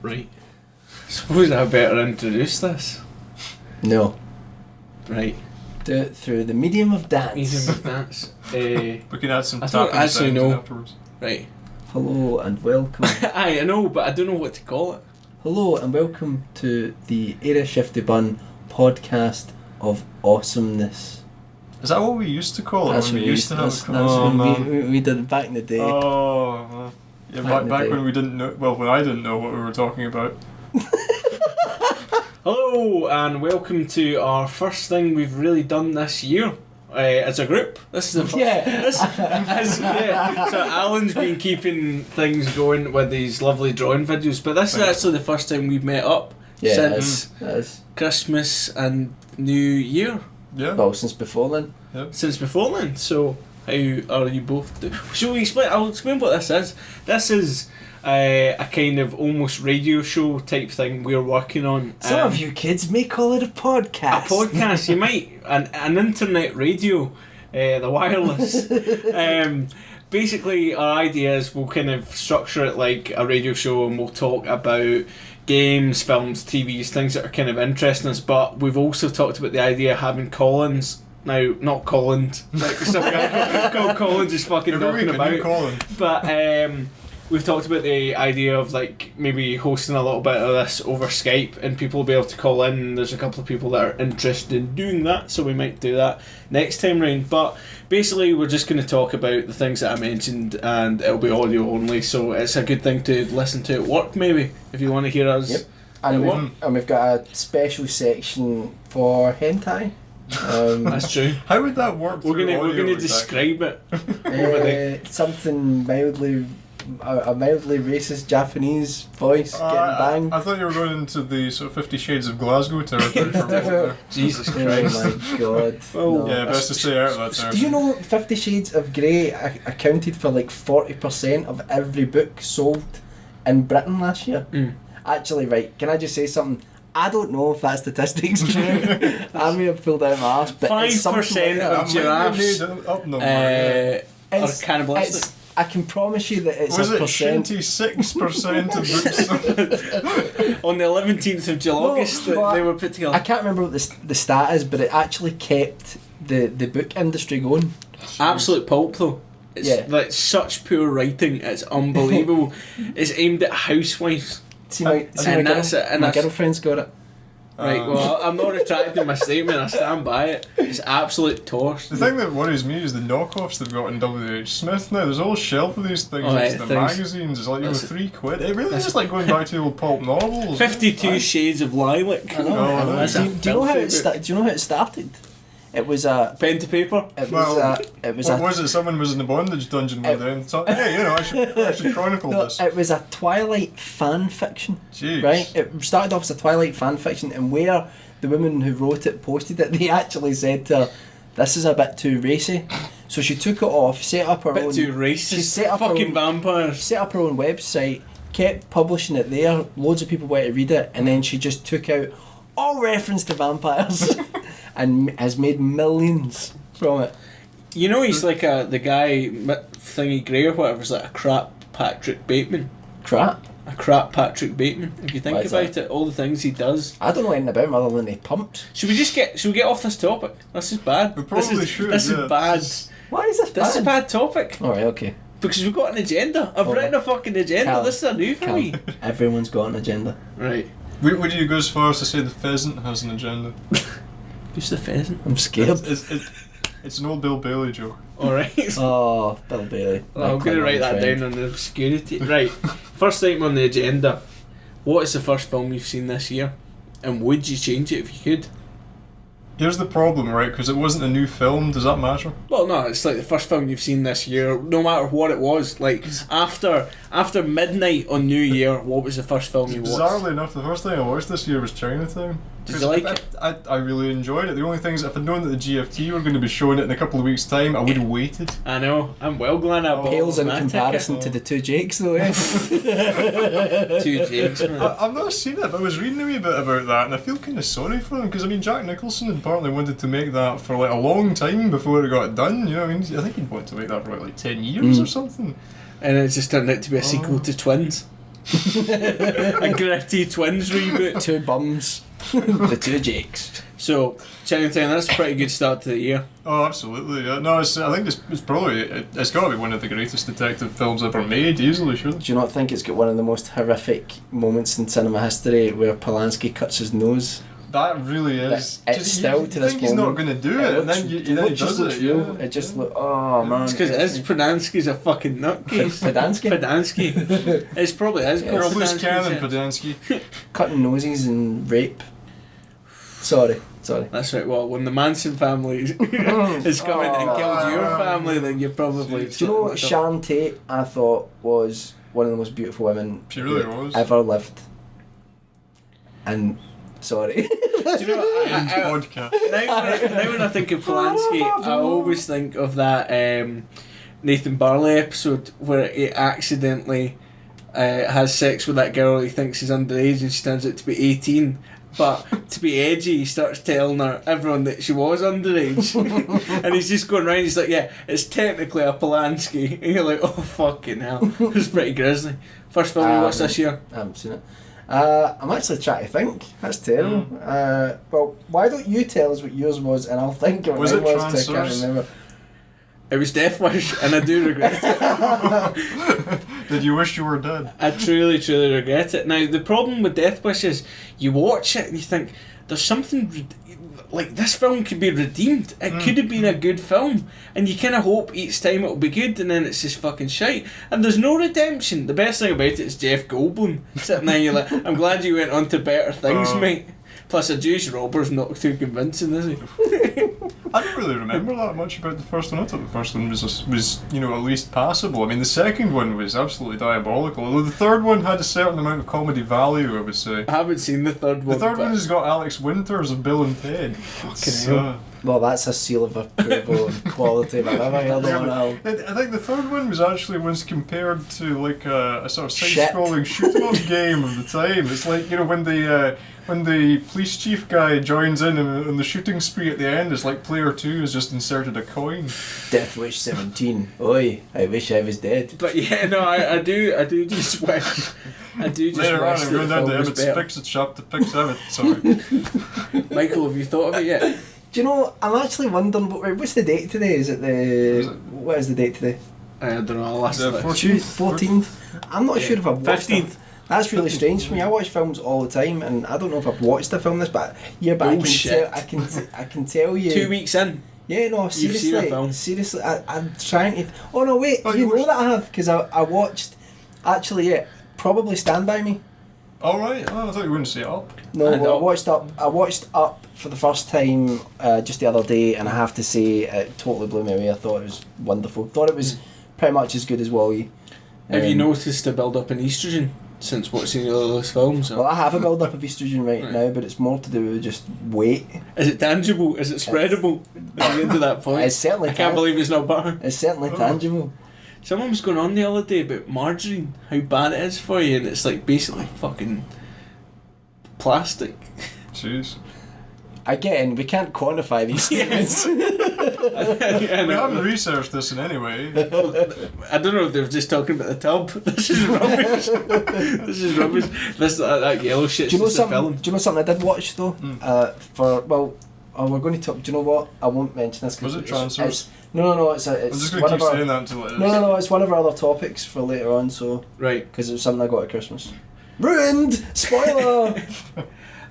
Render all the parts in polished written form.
Right. Suppose I better introduce this. No. Right. Do it through the medium of dance. Medium of dance. We can add some I don't tapping actually sounds know. in afterwards. Right. Hello and welcome. I know, but I don't know what to call it. Hello and welcome to the Areashiftybun podcast of awesomeness. Is that what we used to call it? That's when we what used to have that's a oh, what man. we did it back in the day. Oh, yeah, back when we didn't know. Well, when I didn't know what we were talking about. Hello and welcome to our first thing we've really done this year as a group. This is the first. Yeah. So Alan's been keeping things going with these lovely drawing videos, but this is actually the first time we've met up since that is. Christmas and New Year. Yeah. Well, since before then. Yep. Since before then. So how are you both doing? Shall we explain? I'll explain what this is. This is a kind of almost radio show type thing we're working on. Some of you kids may call it a podcast. A podcast, you might. An internet radio, the wireless. Basically, our idea is we'll kind of structure it like a radio show and we'll talk about games, films, TVs, things that are kind of interesting us, but we've also talked about the idea of having call-ins. Now, not Collins, like some guy called Collins is fucking knocking about. But we've talked about the idea of like maybe hosting a little bit of this over Skype and people will be able to call in. There's a couple of people that are interested in doing that, so we might do that next time round. But basically we're just going to talk about the things that I mentioned and it'll be audio only, so it's a good thing to listen to at work maybe, if you want to hear us. Yep. And we've got a special section for hentai. That's true. How would that work? We're gonna exactly? describe it. Something a mildly racist Japanese voice getting banged. I thought you were going into the sort of 50 Shades of Glasgow territory for a moment there. Jesus Christ. Oh my god. Well, No. Yeah, best to stay out of that territory. Do you know 50 Shades of Grey accounted for like 40% of every book sold in Britain last year? Mm. Actually, right, can I just say something? I don't know if that statistic's true. I may have pulled out my arse, but 5% of giraffes are cannibalistic. I can promise you that it's Was a it percent. 26% of books? On the 11th of August that they were put together. I can't remember what the stat is, but it actually kept the book industry going. Absolute pulp though. It's like such poor writing, it's unbelievable. It's aimed at housewives. My girlfriend's got it. Right, well, I'm not retracting my statement, I stand by it. It's absolute torch. The thing that worries me is the knockoffs they've got in WH Smith now. There's a whole shelf of these things. It's the magazines. It's like, £3. It really is like going back to the old pulp novels. 52 Shades of Lilac. I know. Do you know how it started? It was a pen to paper. Was it? Someone was in the bondage dungeon one day and thought, hey, I should chronicle this. It was a Twilight fan fiction. Jeez. Right? It started off as a Twilight fan fiction, and where the woman who wrote it posted it, they actually said to her, "This is a bit too racy." So she took it off, set up her own. Too racist. She set up fucking vampires. Set up her own website, kept publishing it there. Loads of people went to read it, and then she just took out all reference to vampires. And has made millions from it. You know, he's like the guy Thingy Grey or whatever is like a crap Patrick Bateman. Crap? A crap Patrick Bateman. If you think about it, all the things he does. I don't know anything about him other than he pumps. Should we get off this topic? This is bad. We probably should. This is bad. Why is this bad? This is a bad topic. Alright, okay. Because we've got an agenda. I've written a fucking agenda. This is a new for me. Everyone's got an agenda. Right. Would you go as far as to say the pheasant has an agenda? Who's the pheasant? I'm scared. It's an old Bill Bailey joke. Alright. Oh, Bill Bailey. Well, I'm going to write that down on the obscurity. Right. First item on the agenda. What is the first film you've seen this year? And would you change it if you could? Here's the problem, right? Because it wasn't a new film. Does that matter? Well, no. It's like the first film you've seen this year, no matter what it was. Like after midnight on New Year, what was the first film you watched? Bizarrely enough, the first thing I watched this year was Chinatown. Did you like it? I really enjoyed it. The only thing is, if I'd known that the GFT were going to be showing it in a couple of weeks' time, I would have waited. I know. I'm well glad I bought Pales in that comparison ticket. to the two Jakes, though. Two Jakes, man. I've not seen it, but I was reading a wee bit about that, and I feel kind of sorry for them because Jack Nicholson had apparently wanted to make that for like a long time before it got done. You know what I mean? I think he'd wanted to make that for like 10 years or something. And it just turned out to be a sequel to Twins. A Gritty Twins reboot. Two bums. The two Jakes. So, Chinatown, that's a pretty good start to the year. Oh, absolutely. Yeah. No, I think it's probably it's got to be one of the greatest detective films ever made, easily. Surely. Do you not think it's got one of the most horrific moments in cinema history where Polanski cuts his nose? That really is. It's still to this think he's not moment. going to do it, and then he does it. Real. Yeah. It just look. Oh man. It's because Polanski's a fucking nutcase. Polanski. Polanski. It's probably is. You're a called loose Polanski's, cannon, yeah. Polanski. Cutting noses and rape. Sorry. That's right. Well, when the Manson family is coming and killed your family, then you're probably. Do you know what Sharon Tate I thought was one of the most beautiful women She really was. ever lived? And sorry. Do you know what? Podcast. Now when I think of Polanski, I always think of that Nathan Barley episode where he accidentally has sex with that girl he thinks is underage and she turns out to be 18. But to be edgy, he starts telling everyone that she was underage. And he's just going around, he's like, yeah, it's technically a Polanski. And you're like, oh fucking hell. It's pretty grisly. First film you watched this year? I haven't seen it. I'm actually trying to think. That's terrible. Well, why don't you tell us what yours was and I'll think of Was what it mine was 'cause I can't Transfers? remember. It was Death Wish, and I do regret it. Did you wish you were dead? I truly regret it. Now, the problem with Death Wish is you watch it and you think, there's something, like, this film could be redeemed. It could have been a good film. And you kind of hope each time it'll be good, and then it's just fucking shite. And there's no redemption. The best thing about it is Jeff Goldblum sitting there, you're like, I'm glad you went on to better things, mate. Plus, a Jewish robber's not too convincing, is he? I don't really remember that much about the first one. I thought the first one was at least passable. I mean, the second one was absolutely diabolical. Although the third one had a certain amount of comedy value, I would say. I haven't seen the third one. The third one has got Alex Winters of Bill and Ted. Fucking hell. Well, that's a seal of approval and quality if I've ever heard of one. I think the third one was actually once compared to like a sort of side-scrolling shoot-'em-up game of the time. It's like, when the police chief guy joins in on the shooting spree at the end, it's like player 2 has just inserted a coin. Death Wish 17. Oi, I wish I was dead. But yeah, no, I do just wish. I do just Later on, wish I'm that going the down film to was Emmett's better. Fix-It shop to fix Emmett. Sorry. Michael, have you thought of it yet? Do you know, I'm actually wondering, what's the date today? Is it what is the date today? I don't know, I'll ask The that. 14th? I'm not sure if I've watched 15th. it. That's really strange for me. I watch films all the time, and I don't know if I've watched a film this, but yeah, but Bullshit. I can tell you. 2 weeks in. Yeah, no, You've seriously, seen a film. seriously, I'm trying to. Oh no, wait, Oh, you you know watched- that I have because I watched. Actually, yeah, probably Stand By Me. Alright, I thought you wouldn't say it up. No, I well, don't. I watched Up for the first time just the other day, and I have to say it totally blew me away. I thought it was wonderful. Thought it was pretty much as good as Wall-E. Have you noticed a build up in estrogen since watching all those films? Well, I have a build up of estrogen right now, but it's more to do with just weight. Is it tangible? Is it spreadable? Are you into that point? It's certainly I can't believe it's not butter. It's certainly tangible. Someone was going on the other day about margarine, how bad it is for you, and it's like basically fucking plastic. Jeez. Again, we can't quantify these statements. I We know. haven't researched this in any way. I don't know if they're just talking about the tub. This is rubbish. This is rubbish. That yellow shit's Do you know just a something? film. Do you know something I did watch though? We're going to talk. Do you know what? I won't mention this. 'Cause Was it it's- Transfers? No. It's I'm just going one to of keep our. saying that until it is. No. It's one of our other topics for later on. So Right. because it was something I got at Christmas. Ruined. Spoiler.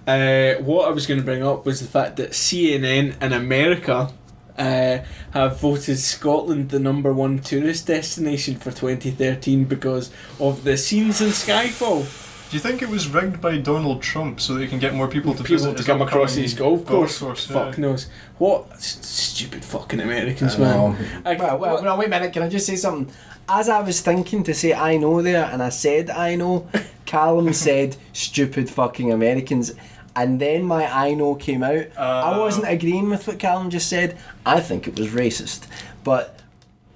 What I was going to bring up was the fact that CNN in America have voted Scotland the #1 tourist destination for 2013 because of the scenes in Skyfall. Do you think it was rigged by Donald Trump so that he can get more people to visit his come across upcoming his golf course. yeah. Fuck knows. What stupid fucking Americans, I know. man. I- Well, what- no, wait a minute. Can I just say something? As I was thinking to say I know there, and I said I know, Callum said stupid fucking Americans, and then my I know came out. I wasn't agreeing with what Callum just said. I think it was racist, but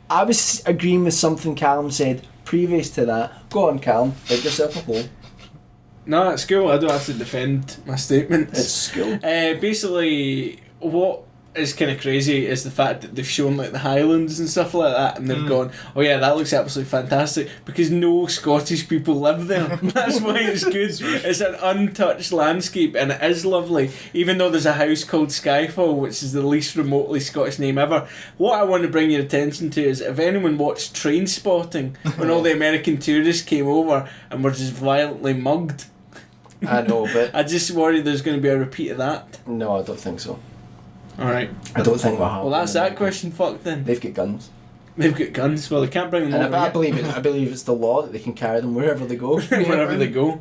I was agreeing with something Callum said previous to that. Go on, Callum. Dig yourself a hole. No, it's cool. I don't have to defend my statements. It's school. Basically, what is kind of crazy is the fact that they've shown like the Highlands and stuff like that, and they've gone, oh yeah, that looks absolutely fantastic, because no Scottish people live there. That's why it's good. It's an untouched landscape, and it is lovely, even though there's a house called Skyfall, which is the least remotely Scottish name ever. What I want to bring your attention to is, if anyone watched Trainspotting when all the American tourists came over and were just violently mugged, I know, but I just worry there's going to be a repeat of that. no, I don't think so. Alright. I don't think we'll have. Well, that's that question fucked then. They've got guns, They've got guns. Well, they can't bring them and over I yet. believe it's the law that they can carry them wherever they go. Wherever they go.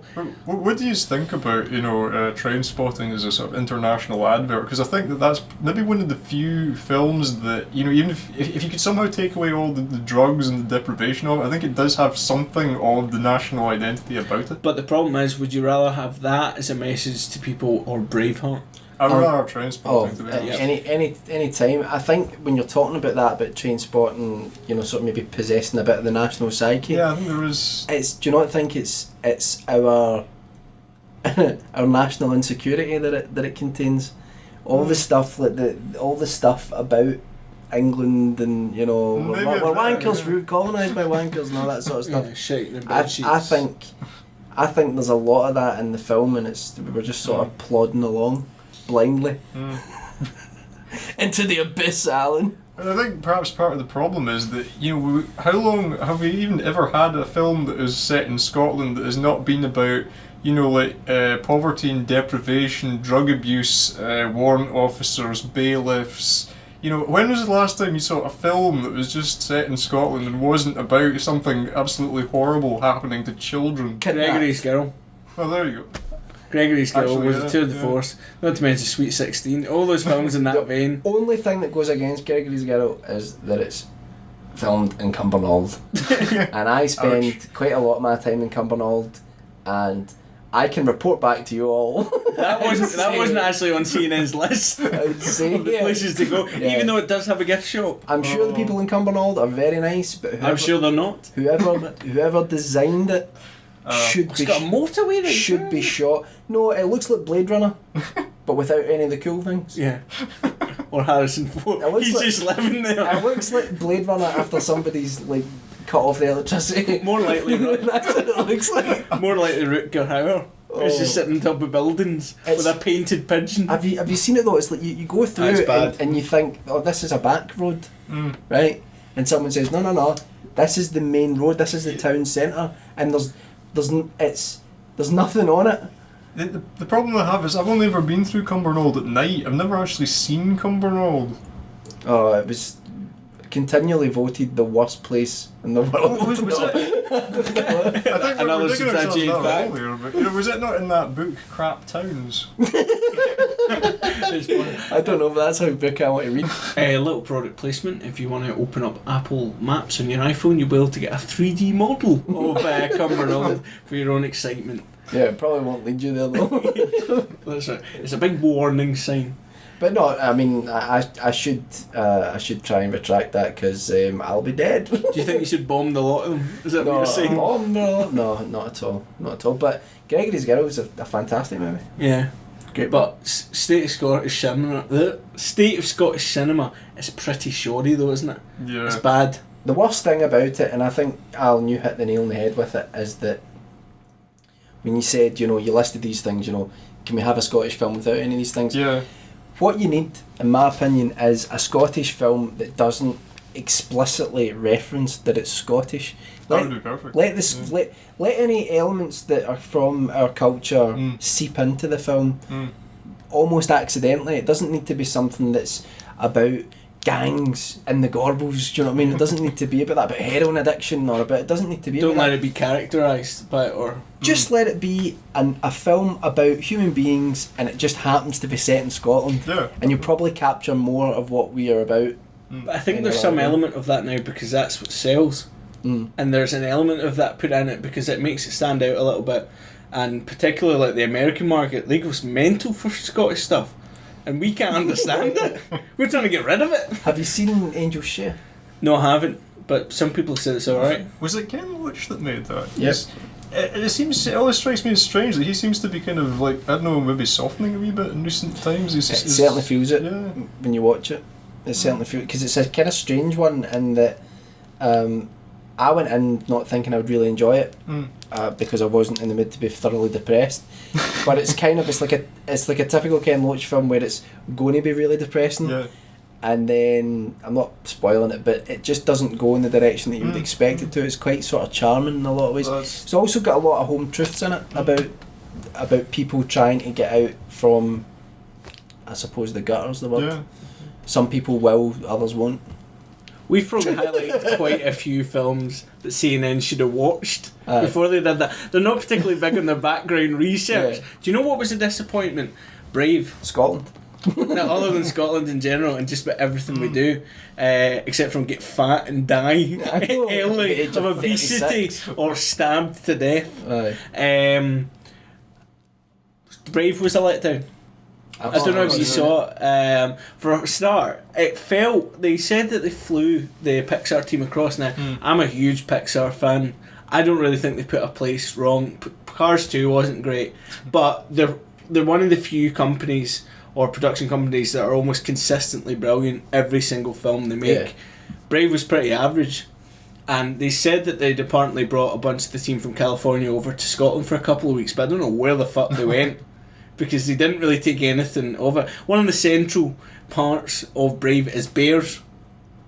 What do you think about, Trainspotting as a sort of international advert? Because I think that's maybe one of the few films that, even if you could somehow take away all the drugs and the deprivation of it, I think it does have something of the national identity about it. But the problem is, would you rather have that as a message to people or Braveheart? I would rather have Trainspotting, to be honest. any time. I think when you're talking about that, about Trainspotting, sort of maybe possessing a bit of the national psyche. Yeah, I think there is. Do you not think it's our our national insecurity that it contains? All the stuff all the stuff about England, and we're wankers, we were colonised by wankers and all that sort of stuff. Yeah, shaking their I bed sheets. think there's a lot of that in the film, and we're just sort of plodding along blindly into the abyss, Alan. And I think perhaps part of the problem is that, how long have we even ever had a film that is set in Scotland that has not been about, poverty and deprivation, drug abuse, warrant officers, bailiffs? When was the last time you saw a film that was just set in Scotland and wasn't about something absolutely horrible happening to children? Gregory's Girl. Well, there you go. Gregory's Girl Actually, was yeah, a tour de force. Not to mention Sweet 16. All those films in that vein. Only thing that goes against Gregory's Girl is that it's filmed in Cumbernauld. And I spend quite a lot of my time in Cumbernauld, and I can report back to you all. That wasn't actually on CNN's list I'd say, of the places to go, Yeah. even though it does have a gift shop. I'm sure the people in Cumbernauld are very nice, but I'm sure they're not. whoever designed it should It's got a motorway right should there. be shot. No, it looks like Blade Runner, but without any of the cool things. Yeah. Or Harrison Ford. It looks He's like- just living there. It looks like Blade Runner after somebody's cut off the electricity. More likely, That's what it looks like. more likely Rutger Hauer. It's just sitting on top of buildings with a painted pigeon. Have you seen it though? It's like you go through That's it bad. and you think, oh, this is a back road, right? And someone says, no, this is the main road. This is the town centre, and there's nothing on it. The problem I have is I've only ever been through Cumbernauld at night. I've never actually seen Cumbernauld. Oh, it was continually voted the worst place in the world. Was it? I think we Another were digging ourselves substantiated down fact. earlier, but was it not in that book, Crap Towns? It's I don't know if that's how book I want to read. a little product placement. If you want to open up Apple Maps on your iPhone, you'll be able to get a 3D model of Cumbernauld for your own excitement. Yeah, it probably won't lead you there though. That's right. It's a big warning sign. But no, I mean, I should try and retract that because I'll be dead. Do you think you should bomb the lot of them? Is that what you're saying? No, not at all, not at all. But Gregory's Girl is a fantastic movie. Yeah. Great. But state of Scottish cinema, the state of Scottish cinema is pretty shoddy though, isn't it? Yeah. It's bad. The worst thing about it, and I think Alan, you hit the nail on the head with it, is that when you said, you listed these things, can we have a Scottish film without any of these things? Yeah. What you need, in my opinion, is a Scottish film that doesn't explicitly reference that it's Scottish. That would be perfect. Let any elements that are from our culture seep into the film almost accidentally. It doesn't need to be something that's about gangs in the Gorbals, do you know what I mean? It doesn't need to be about that, about heroin addiction or about, it doesn't need to be Don't about let that. it be characterised by it or... Just let it be a film about human beings, and it just happens to be set in Scotland. Yeah. And you'll probably capture more of what we are about. But I think In there's a some lot of element of that now because that's what sells. And there's an element of that put in it because it makes it stand out a little bit. And particularly like the American market, they go mental for Scottish stuff. And we can't understand it. We're trying to get rid of it. Have you seen Angel's Share? No, I haven't. But some people said it's alright. Was it Ken Loach that made that? Yes. it always strikes me as strange that he seems to be kind of like, I don't know, maybe softening a wee bit in recent times. It certainly feels it yeah. when you watch it. It certainly feels, because it's a kind of strange one in that I went in not thinking I would really enjoy it because I wasn't in the mood to be thoroughly depressed. But it's kind of it's like a typical Ken Loach film where it's going to be really depressing. Yeah. And then, I'm not spoiling it, but it just doesn't go in the direction that you would expect it to. It's quite sort of charming in a lot of ways. It's also got a lot of home truths in it about people trying to get out from, I suppose, the gutters, the word. Yeah. Some people will, others won't. We've probably highlighted quite a few films that CNN should have watched before they did that. They're not particularly big on their background research. Yeah. Do you know what was a disappointment? Brave. Scotland. No, other than Scotland in general, and just about everything we do, except from get fat and die early of obesity or stabbed to death. Brave was a letdown. I don't know if you saw it. For a start, it felt, they said that they flew the Pixar team across. Now, I'm a huge Pixar fan. I don't really think they put a place wrong. Cars 2 wasn't great, but they're one of the few companies or production companies that are almost consistently brilliant every single film they make. Yeah. Brave was pretty average, and they said that they'd apparently brought a bunch of the team from California over to Scotland for a couple of weeks, but I don't know where the fuck they went, because they didn't really take anything over. One of the central parts of Brave is bears.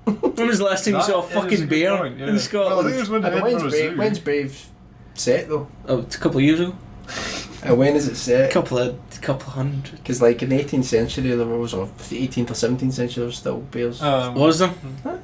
When was the last time you saw a fucking bear in Scotland? Well, I think when's Brave set though? Oh, it's a couple of years ago. When is it set? Couple of hundred. Because like in the 18th century there was, or the 18th or 17th century there was still bears. Was there? Huh?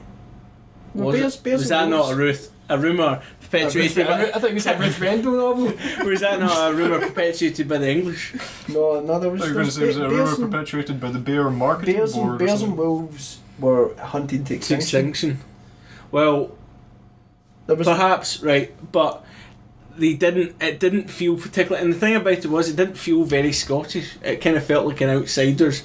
Was that not a rumour perpetuated by... I think it was a Ruth Rendell novel. Was that not a rumour perpetuated by the English? No, there was... I was going to say, was it a rumour perpetuated by the Bear Marketing Board? Bears and wolves were hunted to extinction. Well, there was perhaps, right, but... it didn't feel particularly, and the thing about it was it didn't feel very Scottish. It kind of felt like an outsider's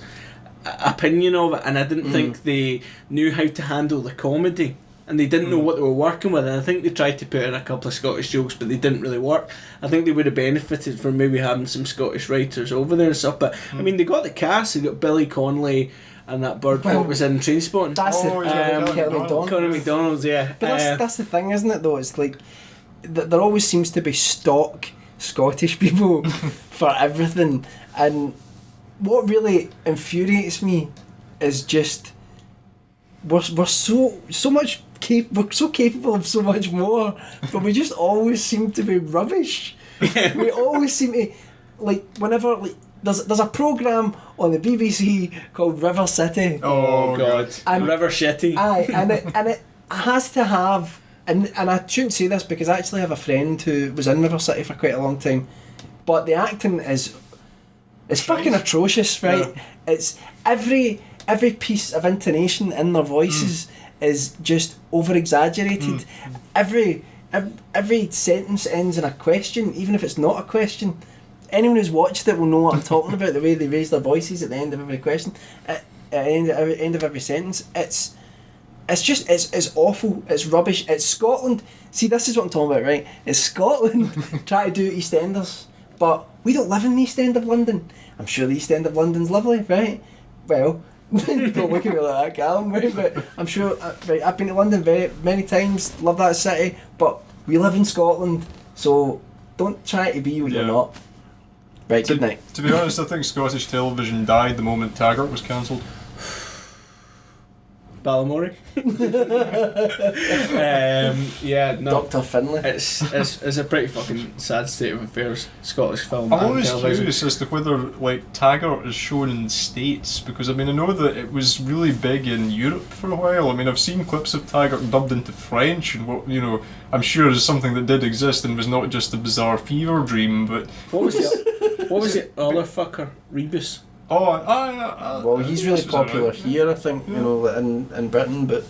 opinion of it, and I didn't think they knew how to handle the comedy, and they didn't know what they were working with, and I think they tried to put in a couple of Scottish jokes, but they didn't really work. I think they would have benefited from maybe having some Scottish writers over there and stuff, but I mean, they got the cast. They got Billy Connolly and that bird what was in Trainspotting. That's Conor McDonald's, yeah. But that's the thing, isn't it, though? It's like there always seems to be stock Scottish people for everything, and what really infuriates me is just we're so capable of so much more, but we just always seem to be rubbish. We always seem to, like, whenever, like, there's a programme on the BBC called River City. Oh God, and River Shitty. Aye, and it has to have. And I shouldn't say this because I actually have a friend who was in River City for quite a long time, but the acting is fucking atrocious, right? Yeah. It's every piece of intonation in their voices is just over exaggerated. Every sentence ends in a question, even if it's not a question. Anyone who's watched it will know what I'm talking about. The way they raise their voices at the end of every question, at the end of every sentence. It's awful, it's rubbish, it's Scotland. See, this is what I'm talking about, right? It's Scotland trying to do EastEnders, but we don't live in the East End of London. I'm sure the East End of London's lovely, right? Well, don't look at me like that, Callum, right? But I'm sure, right, I've been to London many times, love that city, but we live in Scotland, so don't try to be what you're not. Right, good night. To be honest, I think Scottish television died the moment Taggart was cancelled. Balamory. Yeah, no. Dr. Finlay. It's a pretty fucking sad state of affairs, Scottish film. I'm always curious as to whether, like, Taggart is shown in the States, because I mean, I know that it was really big in Europe for a while. I mean, I've seen clips of Taggart dubbed into French, and what, you know, I'm sure is something that did exist and was not just a bizarre fever dream. But what was it? Other fucker, Rebus. Well, he's really popular here, I think, you know, in Britain, but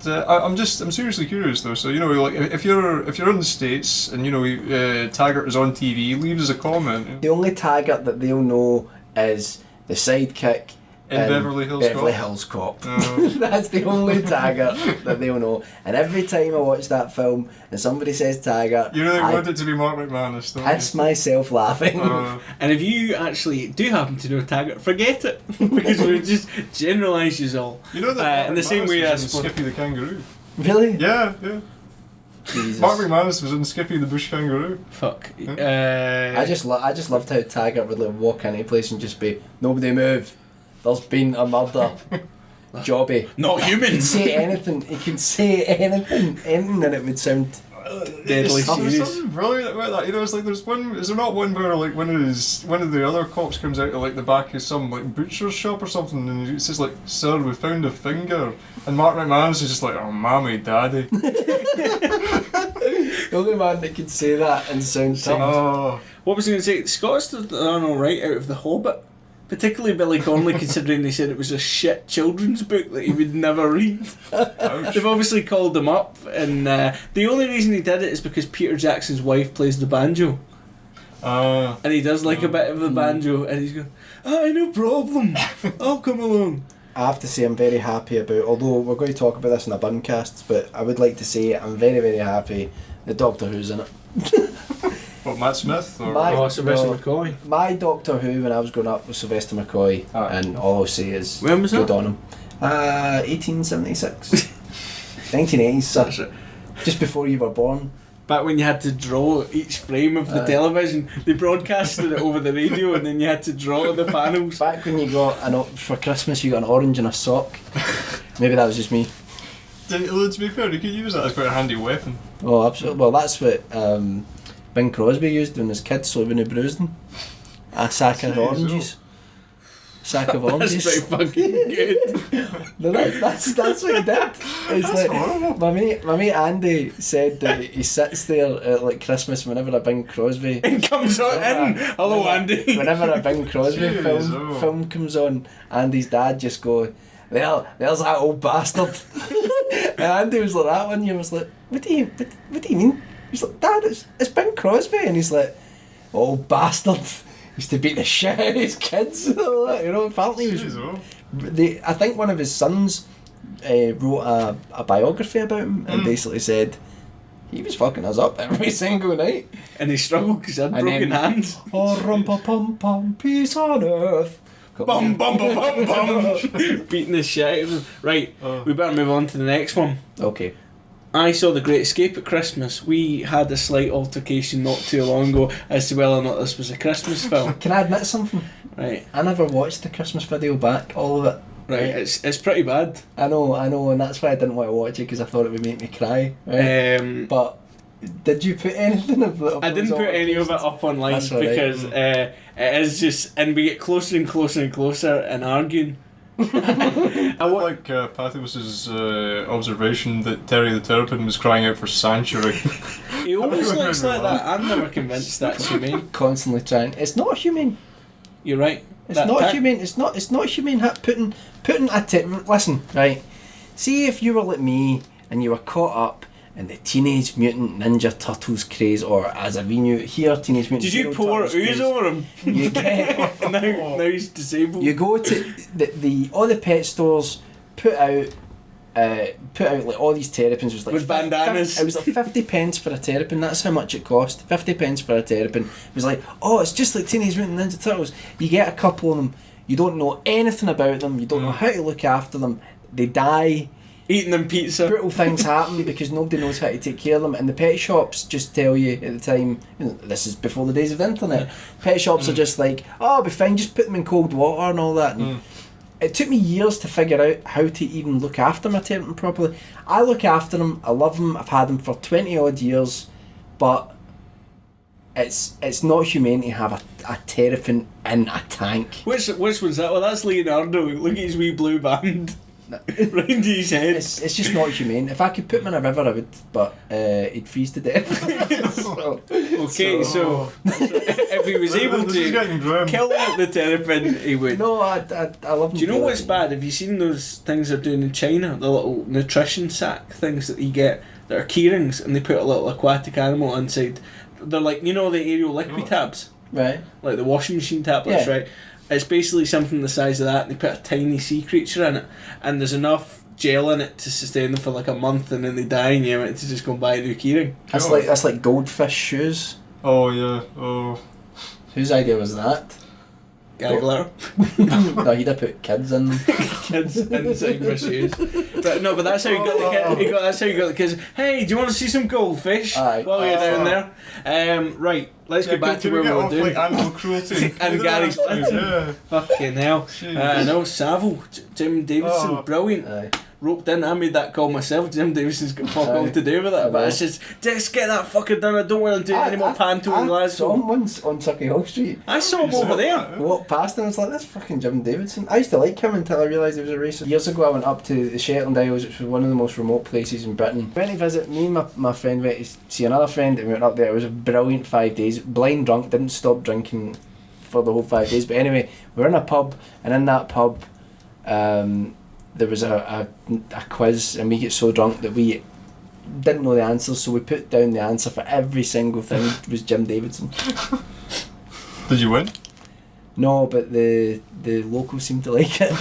I'm seriously curious though. So, you know, like, if you're in the States and, you know, Taggart is on TV, leave us a comment. The only Taggart that they'll know is the sidekick In Beverly Hills Beverly Cop? Hills Cop. That's the only Taggart that they'll know. And every time I watch that film and somebody says Taggart, You really want it to be Mark McManus, don't piss you? myself laughing. And if you actually do happen to know Taggart, forget it because we just generalise you all. You know that in the same way as as Skippy the Kangaroo? Really? Yeah. Jesus. Mark McManus was in Skippy the Bush Kangaroo. Fuck. I just loved how Taggart would like walk into a place and just be, nobody move. There's been a murder. Jobby. Not humans. He can say anything, and it would sound Deadly There's serious. something brilliant about that. You know, it's like there's one. Is there not one where like one of the other cops comes out of like the back of some like butcher's shop or something, and it says like, "Sir, we found a finger," and Mark McManus is just like, "Oh, mammy, daddy." the only man that can say that and sound tough. Oh, What was I going to say? The Scots did done alright out of The Hobbit. Particularly Billy Connolly, considering they said it was a shit children's book that he would never read. ouch. They've obviously called him up, and the only reason he did it is because Peter Jackson's wife plays the banjo. And he does like a bit of the banjo, and he's going, no problem, I'll come along. I have to say I'm very happy about, although we're going to talk about this in a Buncast, but I would like to say I'm very, very happy that Doctor Who's in it. What, Matt Smith? Or? Sylvester no. McCoy. My Doctor Who when I was growing up was Sylvester McCoy, and all I'll say is When was good that? on him. 1876. 1980s, sir. That's it. Just before you were born. Back when you had to draw each frame of the television, they broadcasted it over the radio, and then you had to draw the panels. Back when you got, for Christmas you got an orange and a sock. Maybe that was just me. To be fair, you could use that as quite a handy weapon. Oh, absolutely. Well, that's what Bing Crosby used when his kids, so he wouldn't bruise them. A sack of Jeez, oranges. Sack of That's oranges. pretty fucking good. No, that's what he did. It's like, horrible. my mate Andy said that he sits there at like Christmas whenever a Bing Crosby It comes on in. Hello, Andy. whenever a Bing Crosby Jeez, film comes on, Andy's dad just go, there's that old bastard. And Andy was like that one year, was like, what do you mean? He's like, Dad, it's Bing Crosby, and he's like, old bastard. Used to beat the shit out of his kids. You know, apparently he was. Jeez, I think one of his sons wrote a biography about him and basically said he was fucking us up every single night. And he struggled because he had broken hands. Oh, rum-pa-pum-pum, peace on earth. Bum bum bum bum bum. Beating the shit out of him. Right, we better move on to the next one. Okay. I saw The Great Escape at Christmas. We had a slight altercation not too long ago as to whether or not this was a Christmas film. Can I admit something? Right, I never watched the Christmas video back, all of it. right. It's pretty bad. I know, and that's why I didn't want to watch it, because I thought it would make me cry. Right? But did you put anything of it up? I didn't put any of it up online That's all right. because it is just, and we get closer and closer and closer and arguing. I like Pathos's observation that Terry the Terrapin was crying out for sanctuary. He always looks like that. I'm never convinced that's humane. Constantly trying. It's not humane. You're right. It's not humane. It's not humane. Putting listen, right. See if you were like me and you were caught up in the Teenage Mutant Ninja Turtles craze, or as we knew it here, Teenage Mutant. Did you Hero pour Turtles ooze craze. over him? You get now he's disabled. you go to the all the pet stores put out like all these terrapins. It was like With bandanas. It was like 50 pence for a terrapin. That's how much it cost. 50 pence for a terrapin. It was like, oh, it's just like Teenage Mutant Ninja Turtles. You get a couple of them. You don't know anything about them. You don't know how to look after them. They die. Eating them pizza. Brutal things happen because nobody knows how to take care of them, and the pet shops just tell you at the time, this is before the days of the internet, pet shops are just like, oh, it'll be fine, just put them in cold water and all that. And it took me years to figure out how to even look after my terrapin properly. I look after them, I love them, I've had them for 20 odd years, but it's not humane to have a terrapin in a tank. Which was that? Well, that's Leonardo. Look at his wee blue band round his head. It's just not humane. If I could put him in a river, I would, but he'd freeze to death. Okay, so if he was able This is getting grim. to kill the terrapin, he would. No, I love him. Do you know what's bad? Have you seen those things they're doing in China? The little nutrition sack things that you get that are key rings, and they put a little aquatic animal inside. They're like, you know, the aerial liquid tabs. Right. Like the washing machine tablets, Yeah. right? It's basically something the size of that, and they put a tiny sea creature in it, and there's enough gel in it to sustain them for like a month, and then they die, and you have to just go and buy a new keyring. That's like goldfish shoes. Oh yeah. Oh. Whose idea was that? Gaggler. No, he'd have put kids in them. Kids inside my shoes. But that's how you got the kid. That's how you got the kids. Hey, do you want to see some goldfish? Aye. While you're down there. Right, let's get back to where we were doing. Like animal cruelty. And Gary's Yeah. Fucking hell. Jeez. No, Savile, Jim Davidson, brilliant. Aye. Roped in. I made that call myself. Jim Davidson's got fuck all to do with it. But it's just get that fucker done. I don't want to do any more panto in I saw Glasgow. him once on Tucky Hall Street. I saw him over there. I walked past him and I was like, that's fucking Jim Davidson. I used to like him until I realised he was a racist. Years ago I went up to the Shetland Isles, which was one of the most remote places in Britain. Went to visit, me and my friend went to see another friend, and we went up there. It was a brilliant 5 days. Blind drunk, didn't stop drinking for the whole 5 days. But anyway, we were in a pub, and in that pub there was a quiz, and we get so drunk that we didn't know the answers, so we put down the answer for every single thing was Jim Davidson. Did you win? No, but the locals seemed to like it.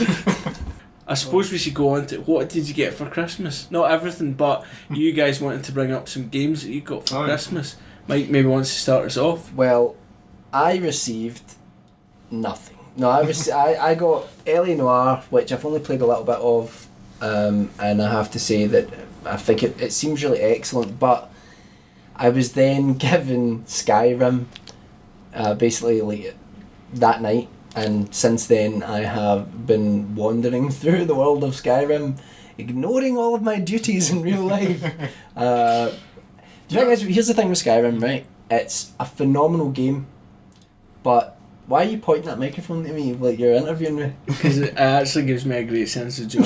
I suppose we should go on to what did you get for Christmas? Not everything, but you guys wanted to bring up some games that you got for Christmas. Mike maybe wants to start us off. Well, I received nothing. No, I got L.A. Noire, which I've only played a little bit of, and I have to say that I think it seems really excellent, but I was then given Skyrim basically like that night, and since then I have been wandering through the world of Skyrim, ignoring all of my duties in real life. The thing is, here's the thing with Skyrim, right? It's a phenomenal game, but why are you pointing that microphone to me like you're interviewing me? Because it actually gives me a great sense of joy.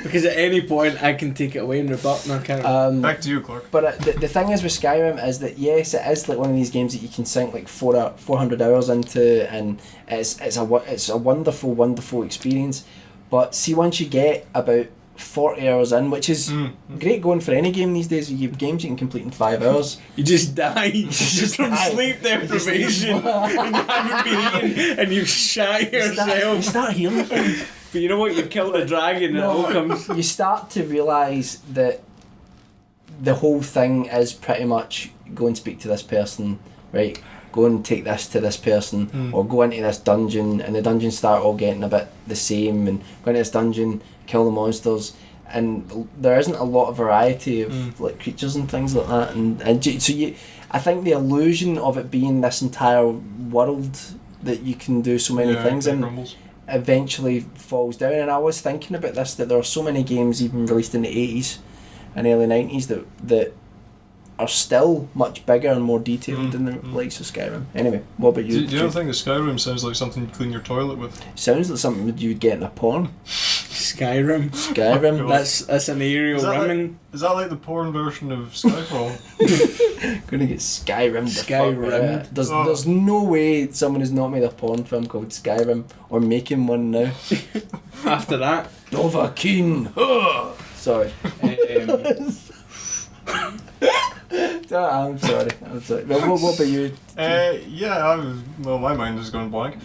Because at any point I can take it away and rebut, and I can't. Back to you, Clark. But the thing is with Skyrim is that yes, it is like one of these games that you can sink like 400 hours into, and it's a wonderful experience. But see, once you get about 40 hours in, which is great going for any game these days. You have games you can complete in 5 hours. You just die just from sleep deprivation, and you haven't been eating, and you've shat yourself. You start hearing things. But you know what? You've killed a dragon, and it all comes. You start to realise that the whole thing is pretty much go and speak to this person, right? Go and take this to this person, or go into this dungeon, and the dungeons start all getting a bit the same, and go into this dungeon, kill the monsters, and there isn't a lot of variety of like creatures and things like that, and so I think the illusion of it being this entire world that you can do so many things in crumbles. Eventually falls down. And I was thinking about this, that there are so many games even released in the 80s and early 90s that are still much bigger and more detailed than the likes of Skyrim. Anyway, what about you? Do you don't think that Skyrim sounds like something you clean your toilet with? Sounds like something that you'd get in a porn. Skyrim. Skyrim. That's an aerial rimming. Is that like the porn version of Skyfall? Gonna get Skyrim. Skyrim. There's no way someone has not made a porn film called Skyrim or making one now. After that, Dovahkiin. Sorry. I'm sorry. Well, what about you? My mind has gone blank.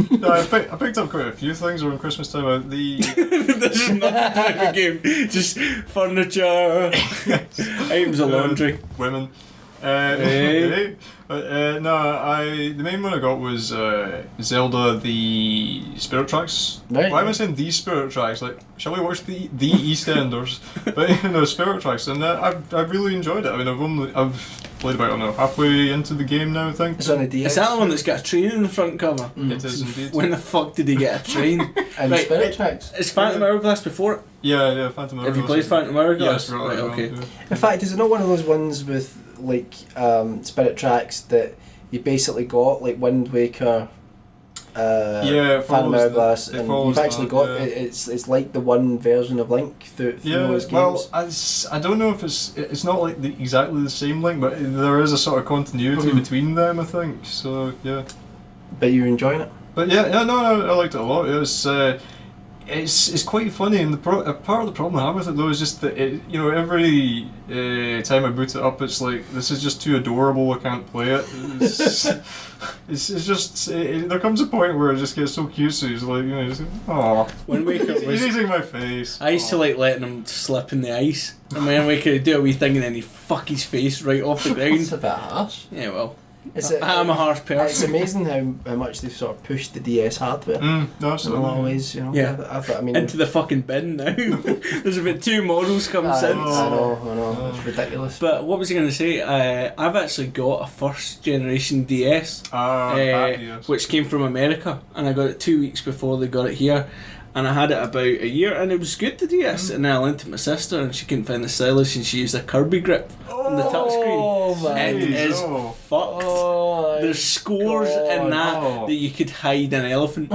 No, I picked up quite a few things around Christmas time. this is not the game. Just furniture, items of laundry, women. Hey. The main one I got was Zelda: The Spirit Tracks. Right. Why am I saying these Spirit Tracks? Like, shall we watch the EastEnders? But Spirit Tracks, and I really enjoyed it. I mean, I've played about, I don't know, halfway into the game now, I think. It's on a DS. Is that the one that's got a train in the front cover? It is indeed. When the fuck did he get a train? And Right, Spirit Tracks. Is Phantom Hourglass before it? Yeah, Phantom Hourglass. Have you played Phantom Hourglass? Yes, right, okay. yeah. In fact, is it not one of those ones with like Spirit Tracks that you basically got like Wind Waker, it Phantom follows Hourglass, it and follows you've actually that, got yeah. it's like the one version of Link through those games. Well, I don't know if it's not like exactly the same Link, but there is a sort of continuity between them, I think. So yeah. But you're enjoying it. But yeah, no, I liked it a lot. It was it's quite funny, and part of the problem I have with it though is just that every time I boot it up, it's like, this is just too adorable. I can't play it. There comes a point where it just gets so cutesy. It's like, just, oh, when Wake Up he's using my face. I used to like letting him slip in the ice, and when Wake Up he'd do a wee thing and then he'd fuck his face right off the It's ground. a bit harsh. Yeah, well, I'm a harsh It's person. amazing how much they've sort of pushed the DS hardware. No, In a absolutely. lot of ways, Yeah. I mean, Into the fucking bin now. There's about 2 models come I since. know, it's ridiculous. But what was I going to say? I've actually got a first generation DS, Yes. which came from America, and I got it 2 weeks before they got it here. And I had it about a year, and it was good, the DS. And then I lent it to my sister, and she couldn't find the stylus, and she used a Kirby grip on the touchscreen. Oh my! It is fucked. Oh, There's scores in that you could hide an elephant.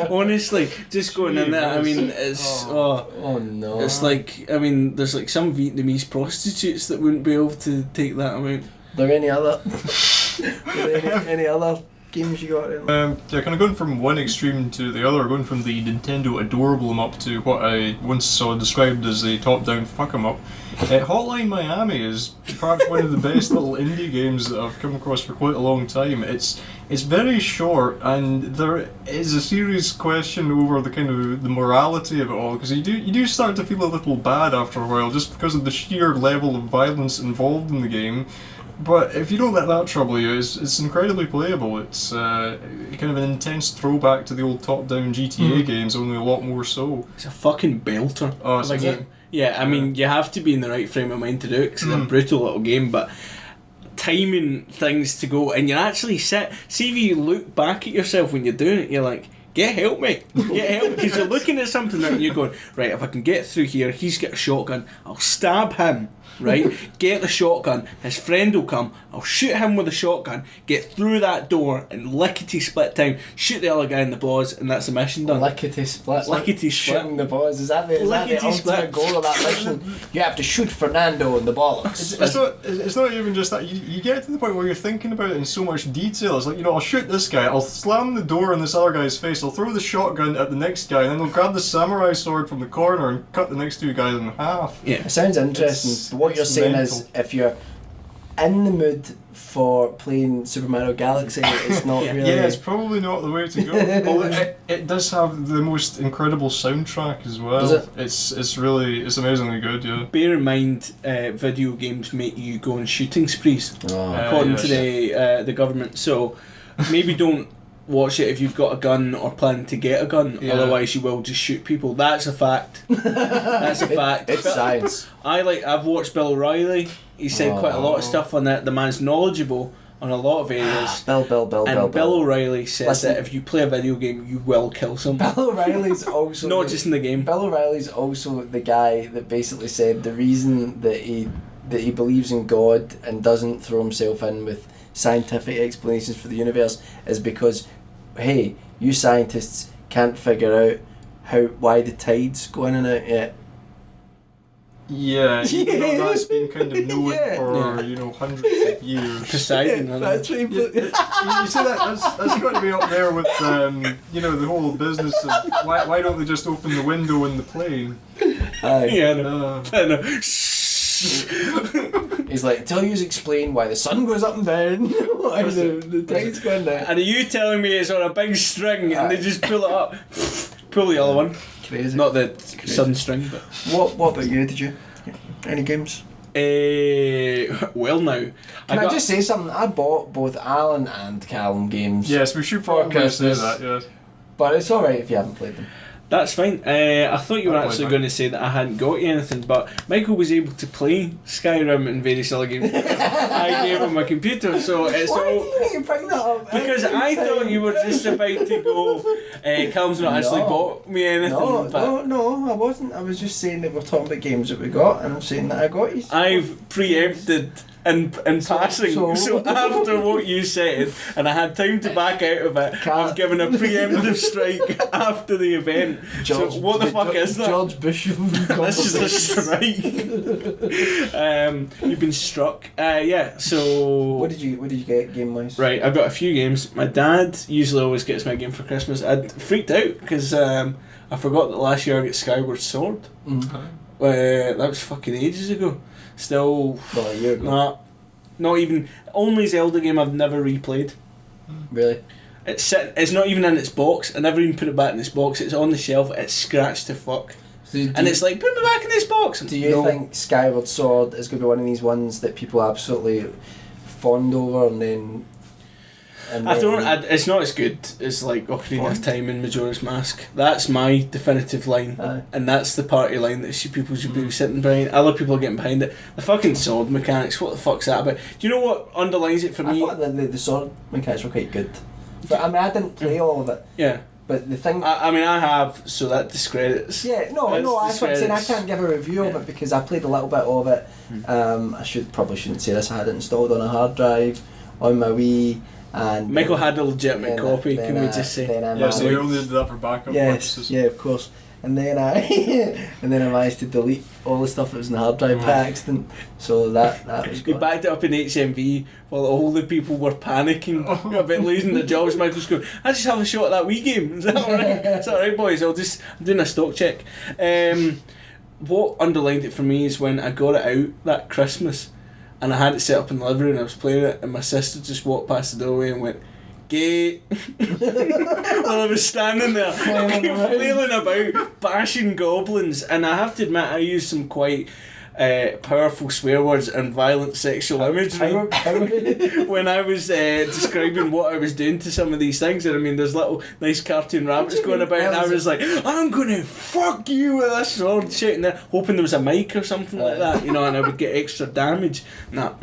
Honestly, just going in there, I mean, it's oh no! it's like, I mean, there's like some Vietnamese prostitutes that wouldn't be able to take that amount. Are there any other? any other games you got? Kind of going from one extreme to the other, going from the Nintendo adorable 'em up to what I once saw described as a top-down fuck 'em up. Hotline Miami is perhaps one of the best little indie games that I've come across for quite a long time. It's very short, and there is a serious question over the kind of the morality of it all, because you do start to feel a little bad after a while, just because of the sheer level of violence involved in the game. But if you don't let that trouble you, it's incredibly playable. It's kind of an intense throwback to the old top-down GTA games, only a lot more so. It's a fucking belter of a is game. it? Yeah, I mean, you have to be in the right frame of mind to do it, because it's a brutal little game, but timing things to go, and you're actually see if you look back at yourself when you're doing it, you're like, get help, mate. Get help, because you're looking at something and you're going, right, if I can get through here, he's got a shotgun, I'll stab him, right? Get the shotgun, his friend will come, I'll shoot him with a shotgun, get through that door, and lickety split time, shoot the other guy in the balls, and that's the mission done. Lickety split. Lickety split. Shooting the balls. Is that the Lickety ultimate split. goal of that mission? You have to shoot Fernando in the bollocks. It's not even just that. You get to the point where you're thinking about it in so much detail. It's like, I'll shoot this guy, I'll slam the door in this other guy's face, I'll throw the shotgun at the next guy, and then I'll grab the samurai sword from the corner and cut the next 2 guys in half. Yeah. It sounds interesting. But what you're saying is, mental. if you're in the mood for playing Super Mario Galaxy, it's not really. Yeah, it's probably not the way to go. Although it does have the most incredible soundtrack as well. Does it? It's amazingly good, yeah. Bear in mind, video games make you go on shooting sprees, Oh. according yes. to the government. So maybe don't watch it if you've got a gun or plan to get a gun. Yeah. Otherwise, you will just shoot people. That's a fact. That's a fact. It's science. I've watched Bill O'Reilly. He said quite a lot of stuff on that. The man's knowledgeable on a lot of areas. Bill. And Bill O'Reilly says Listen. that if you play a video game, you will kill someone. Bill O'Reilly's also Not just in the game. Bill O'Reilly's also the guy that basically said the reason that he believes in God and doesn't throw himself in with scientific explanations for the universe is because, hey, you scientists can't figure out why the tides go in and out yet. Yeah, that's been kind of known Yeah. for hundreds of years. Poseidon. and- That's what he put. You see that's got to be up there with the whole business of why don't they just open the window in the plane? Aye. Yeah, I know. I know. He's like, until you explain why the sun goes up and down, why the tides go in down. And are you telling me it's on a big string and they just pull it up? Pull the other one. Crazy. Not the sun string, but. What about you? Did you? Any games? Well now. Can I just say something? I bought both Alan and Callum games. Yes, we should For probably say Christmas. that. Yes. But it's alright if you haven't played them. That's fine. I thought you were I'll play actually that. going to say that I hadn't got you anything, but Michael was able to play Skyrim and various other games. I gave him a computer, so it's Why all. do you need to bring that up? Because every I time? thought you were just about to go, Callum's not actually No. bought me anything. but No, I wasn't. I was just saying that we're talking about games that we got, and I'm saying that I got you. I've preempted in passing. So after what you said, and I had time to back out of it, I've given a preemptive strike after the event. So what the fuck is that? George Bush. This is a strike. You've been struck. Yeah. So what did you get game wise? Right, I've got a few games. My dad usually always gets me a game for Christmas. I freaked out because I forgot that last year I got Skyward Sword. That was fucking ages ago. Still, well, a year ago. Nah, not even. Only Zelda game I've never replayed. Really? It's not even in its box. I never even put it back in its box. It's on the shelf. It's scratched to fuck. It's like, put me back in this box. Do you think Skyward Sword is going to be one of these ones that people absolutely fond over and then... it's not as good as like Ocarina of Time and Majora's Mask. That's my definitive line. And that's the party line that people should be sitting behind. Other people are getting behind it. The fucking sword mechanics, what the fuck's that about? Do you know what underlines it for me? I thought that the sword mechanics were quite good. But I mean, I didn't play all of it. Yeah. But the thing... I mean, I have, so that discredits... Yeah, no, that's what I'm saying. I can't give a review of it because I played a little bit of it. I probably shouldn't say this. I had it installed on a hard drive on my Wii. And Michael had a legitimate copy, can we just say? So you only did that for backup purposes. Yeah, of course. And then I managed to delete all the stuff that was in the hard drive by accident. So that was good. He backed it up in HMV while all the people were panicking about losing their jobs. Michael's going, I just have a shot at that Wii game. Is that alright? It's alright, boys. I'm doing a stock check. What underlined it for me is when I got it out that Christmas and I had it set up in the living room and I was playing it and my sister just walked past the doorway and went, "Gay." While I was standing there flailing about, bashing goblins. And I have to admit, I used some quite powerful swear words and violent sexual imagery when I was describing what I was doing to some of these things. And I mean, there's little nice cartoon rabbits going about, and I was like, "I'm gonna fuck you with this sword," shit, and hoping there was a mic or something like that, you know, and I would get extra damage. Nah,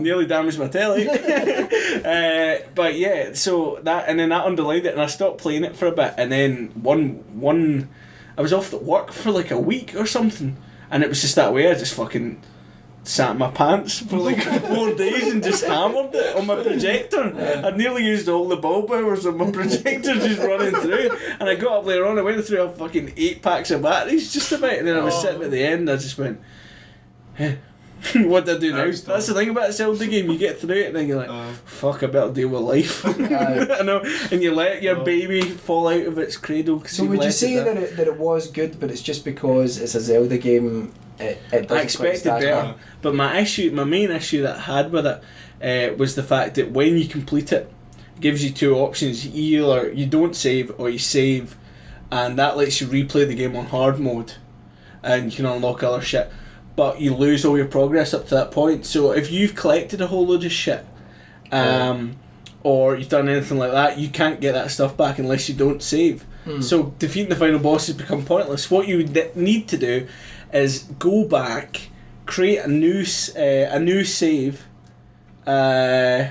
nearly damaged my telly. But yeah, so that, and then that underlined it, and I stopped playing it for a bit, and then one I was off at work for like a week or something. And it was just that way. I just fucking sat in my pants for like 4 days and just hammered it on my projector. I'd nearly used all the bulb hours of my projector just running through. And I got up later on, I went through a fucking 8 packs of batteries just about. And then I was sitting at the end, I just went, what do I do now? That's the thing about a Zelda game, you get through it and then you're like, fuck, I better deal with life. I know. And you let your baby fall out of its cradle. So would you say that it was good, but it's just because it's a Zelda game, it doesn't I expected better. But my main issue that I had with it was the fact that when you complete it, it gives you 2 options. Either you don't save or you save, and that lets you replay the game on hard mode and you can unlock other shit. But you lose all your progress up to that point. So if you've collected a whole load of shit, or you've done anything like that, you can't get that stuff back unless you don't save. So defeating the final boss has become pointless. What you would need to do is go back, create a new save, and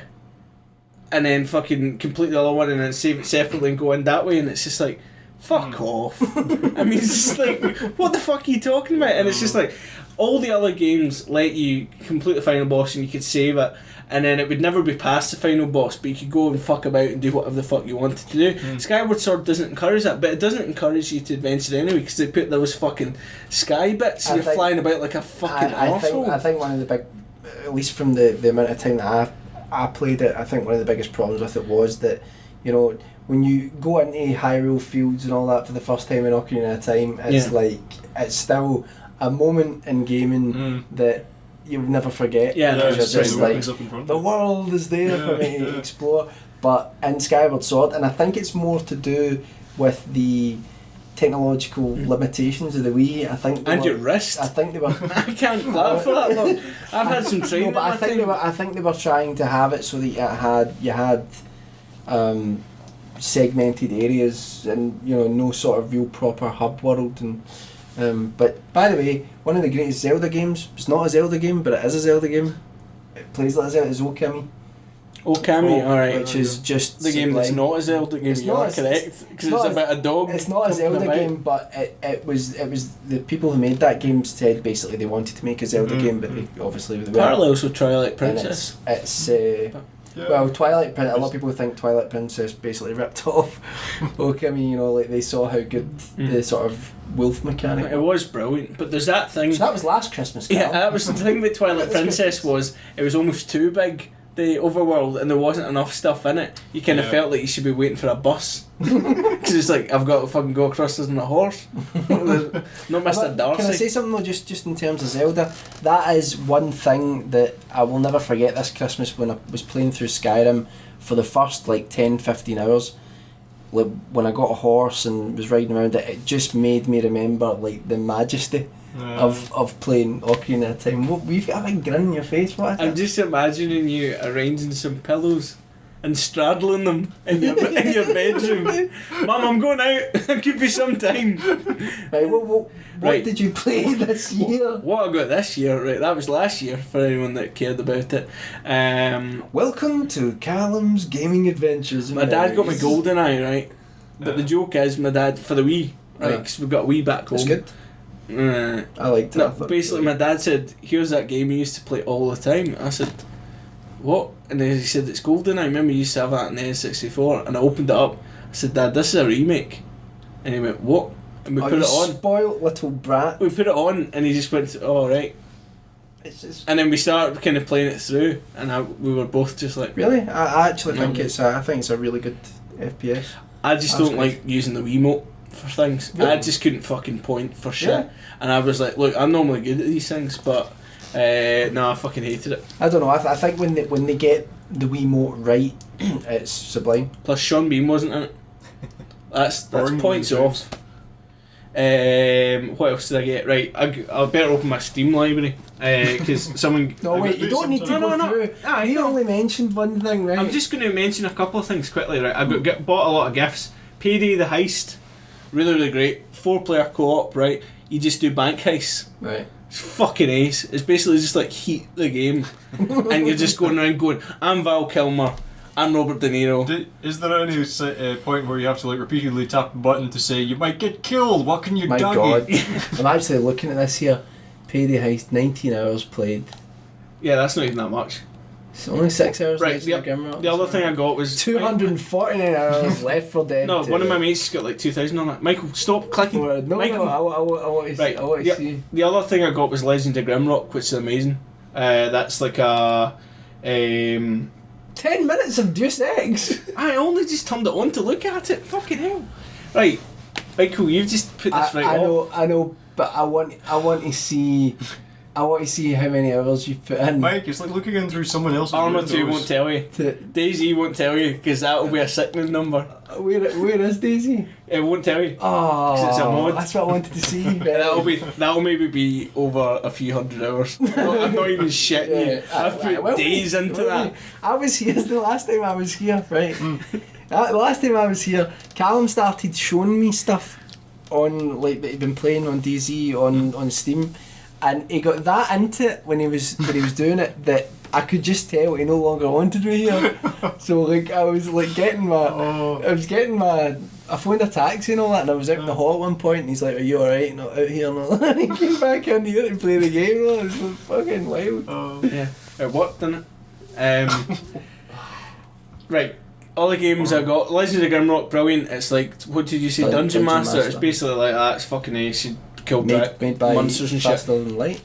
then fucking complete the other one and then save it separately and go in that way. And it's just like, fuck off. I mean, it's just like, what the fuck are you talking about? And it's just like, all the other games let you complete the final boss and you could save it, and then it would never be past the final boss, but you could go and fuck about and do whatever the fuck you wanted to do. Skyward Sword doesn't encourage that, but it doesn't encourage you to adventure anyway, because they put those fucking sky bits and you're flying about like a fucking arsehole. I think one of the big, at least from the amount of time that I played it, I think one of the biggest problems with it was that, you know, when you go into Hyrule Fields and all that for the first time in Ocarina of Time, it's like, it's still a moment in gaming that you'll never forget. You're just like, the world is there for me to explore. But in Skyward Sword, and I think it's more to do with the technological limitations of the Wii. I think your wrist. I think they were. I can't flap for that long. I've had some training. No, but I think they were trying to have it so that you had segmented areas and, you know, no sort of real proper hub world. And but by the way, one of the greatest Zelda games, it's not a Zelda game, but it is a Zelda game. It plays like a Zelda, is Okami. Okami, alright. which is just the game that's sublime. not a Zelda game. It's You not are a- correct, because it's it's not about a dog. It's not a jumping Zelda about. game, but it was the people who made that game said basically they wanted to make a Zelda game, but they obviously they weren't. Parallels with Twilight And Princess. It's Yeah. well, Twilight Princess. A lot of people think Twilight Princess basically ripped off Okami. You know, like they saw how good the sort of wolf mechanic. It was brilliant, but there's that thing. So that was last Christmas. Carol. Yeah, that was the thing with Twilight Princess was it was almost too big, the overworld, and there wasn't enough stuff in it. You kind of Yeah. felt like you should be waiting for a bus. Because it's like, I've got to fucking go across this on a horse. Not Mr. Darcy. Can I say something though, just in terms of Zelda? That is one thing that I will never forget this Christmas when I was playing through Skyrim for the first like 10-15 hours. Like when I got a horse and was riding around it, it just made me remember like the majesty of playing Ocarina of Time. What, we've got a big grin on your face, what is I'm it? just imagining you arranging some pillows and straddling them in your bedroom. Mum, I'm going out. It could be some time. Right, what Right. did you play this year? What I got this year, right, that was last year for anyone that cared about it. Welcome to Callum's Gaming Adventures. My dad got me GoldenEye, right? But the Yeah. joke is, my dad, for the Wii, right, Yeah. because we've got a Wii back home. It's good. I liked it. No, I thought it basically was my dad said, here's that game he used to play all the time. I said, what? And then he said, it's GoldenEye. I remember you used to have that in the N64. And I opened it up. I said, Dad, this is a remake. And he went, what? And we Oh, put you it on. spoiled little brat. We put it on and he just went, oh, right. It's just And then we started kind of playing it through. And we were both just like, really. I actually think No. I think it's a really good FPS. I just That's don't good. like using the Wiimote for things. Really? I just couldn't fucking point for shit. Yeah. And I was like, look, I'm normally good at these things, but no, I fucking hated it. I don't know. I think when they get the Wiimote right, it's sublime. Plus Sean Bean wasn't in it. That's Boring points games. off. What else did I get? Right, I better open my Steam library because someone. No, I wait. got You don't need to some go time. through. Ah, You no. only mentioned one thing, right? I'm just going to mention a couple of things quickly. Right, I bought a lot of gifts. Payday the Heist, really great. 4-player co-op. Right, you just do bank heists. right. It's fucking ace. It's basically just like Heat the game, and you're just going around going, I'm Val Kilmer, I'm Robert De Niro. Is there any point where you have to like repeatedly tap a button to say you might get killed? What can you My do? God, I'm actually looking at this here. Payday Heist, 19 hours played. Yeah, that's not even that much. It's only 6 hours. Right, Legend of Grimrock. The other thing I got was 249 hours left for Dead. No, 2. one of my mates got like 2,000 on it. Michael, stop clicking. No, Michael. I want to see. Right, I want to yeah. see. The other thing I got was Legend of Grimrock, which is amazing. That's like a. 10 minutes of Deus Ex. I only just turned it on to look at it. Fucking hell. Right, Michael, you've just put this right off. I know, but I want to see. I want to see how many hours you've put in. Mike, it's like looking in through someone else's Armour 2 windows. won't tell you. To, Daisy won't tell you, because that'll be a sickening number. where is Daisy? It won't tell you. Oh, it's a mod. that's what I wanted to see. That'll maybe be over a few hundred hours. I'm not even shitting you. I've put days into that. I was here the last time I was here, right? The last time I was here, Callum started showing me stuff on like that he'd been playing on DayZ on Steam, and he got that into it when he was doing it that I could just tell he no longer wanted me here. So like I was like I phoned a taxi and all that, and I was out in the hall at one point, and he's like, "Are you alright? Not out here?" And all that. And he came back in here to play the game. And all. It was so fucking wild. Yeah, it worked, didn't it? Right, all the games I got. Legend of Grimrock, brilliant. It's like, what did you say, Like Dungeon Dungeon Master? It's Master. basically like that. It's fucking ace. You kill Made by monsters and shit. Faster Than Light.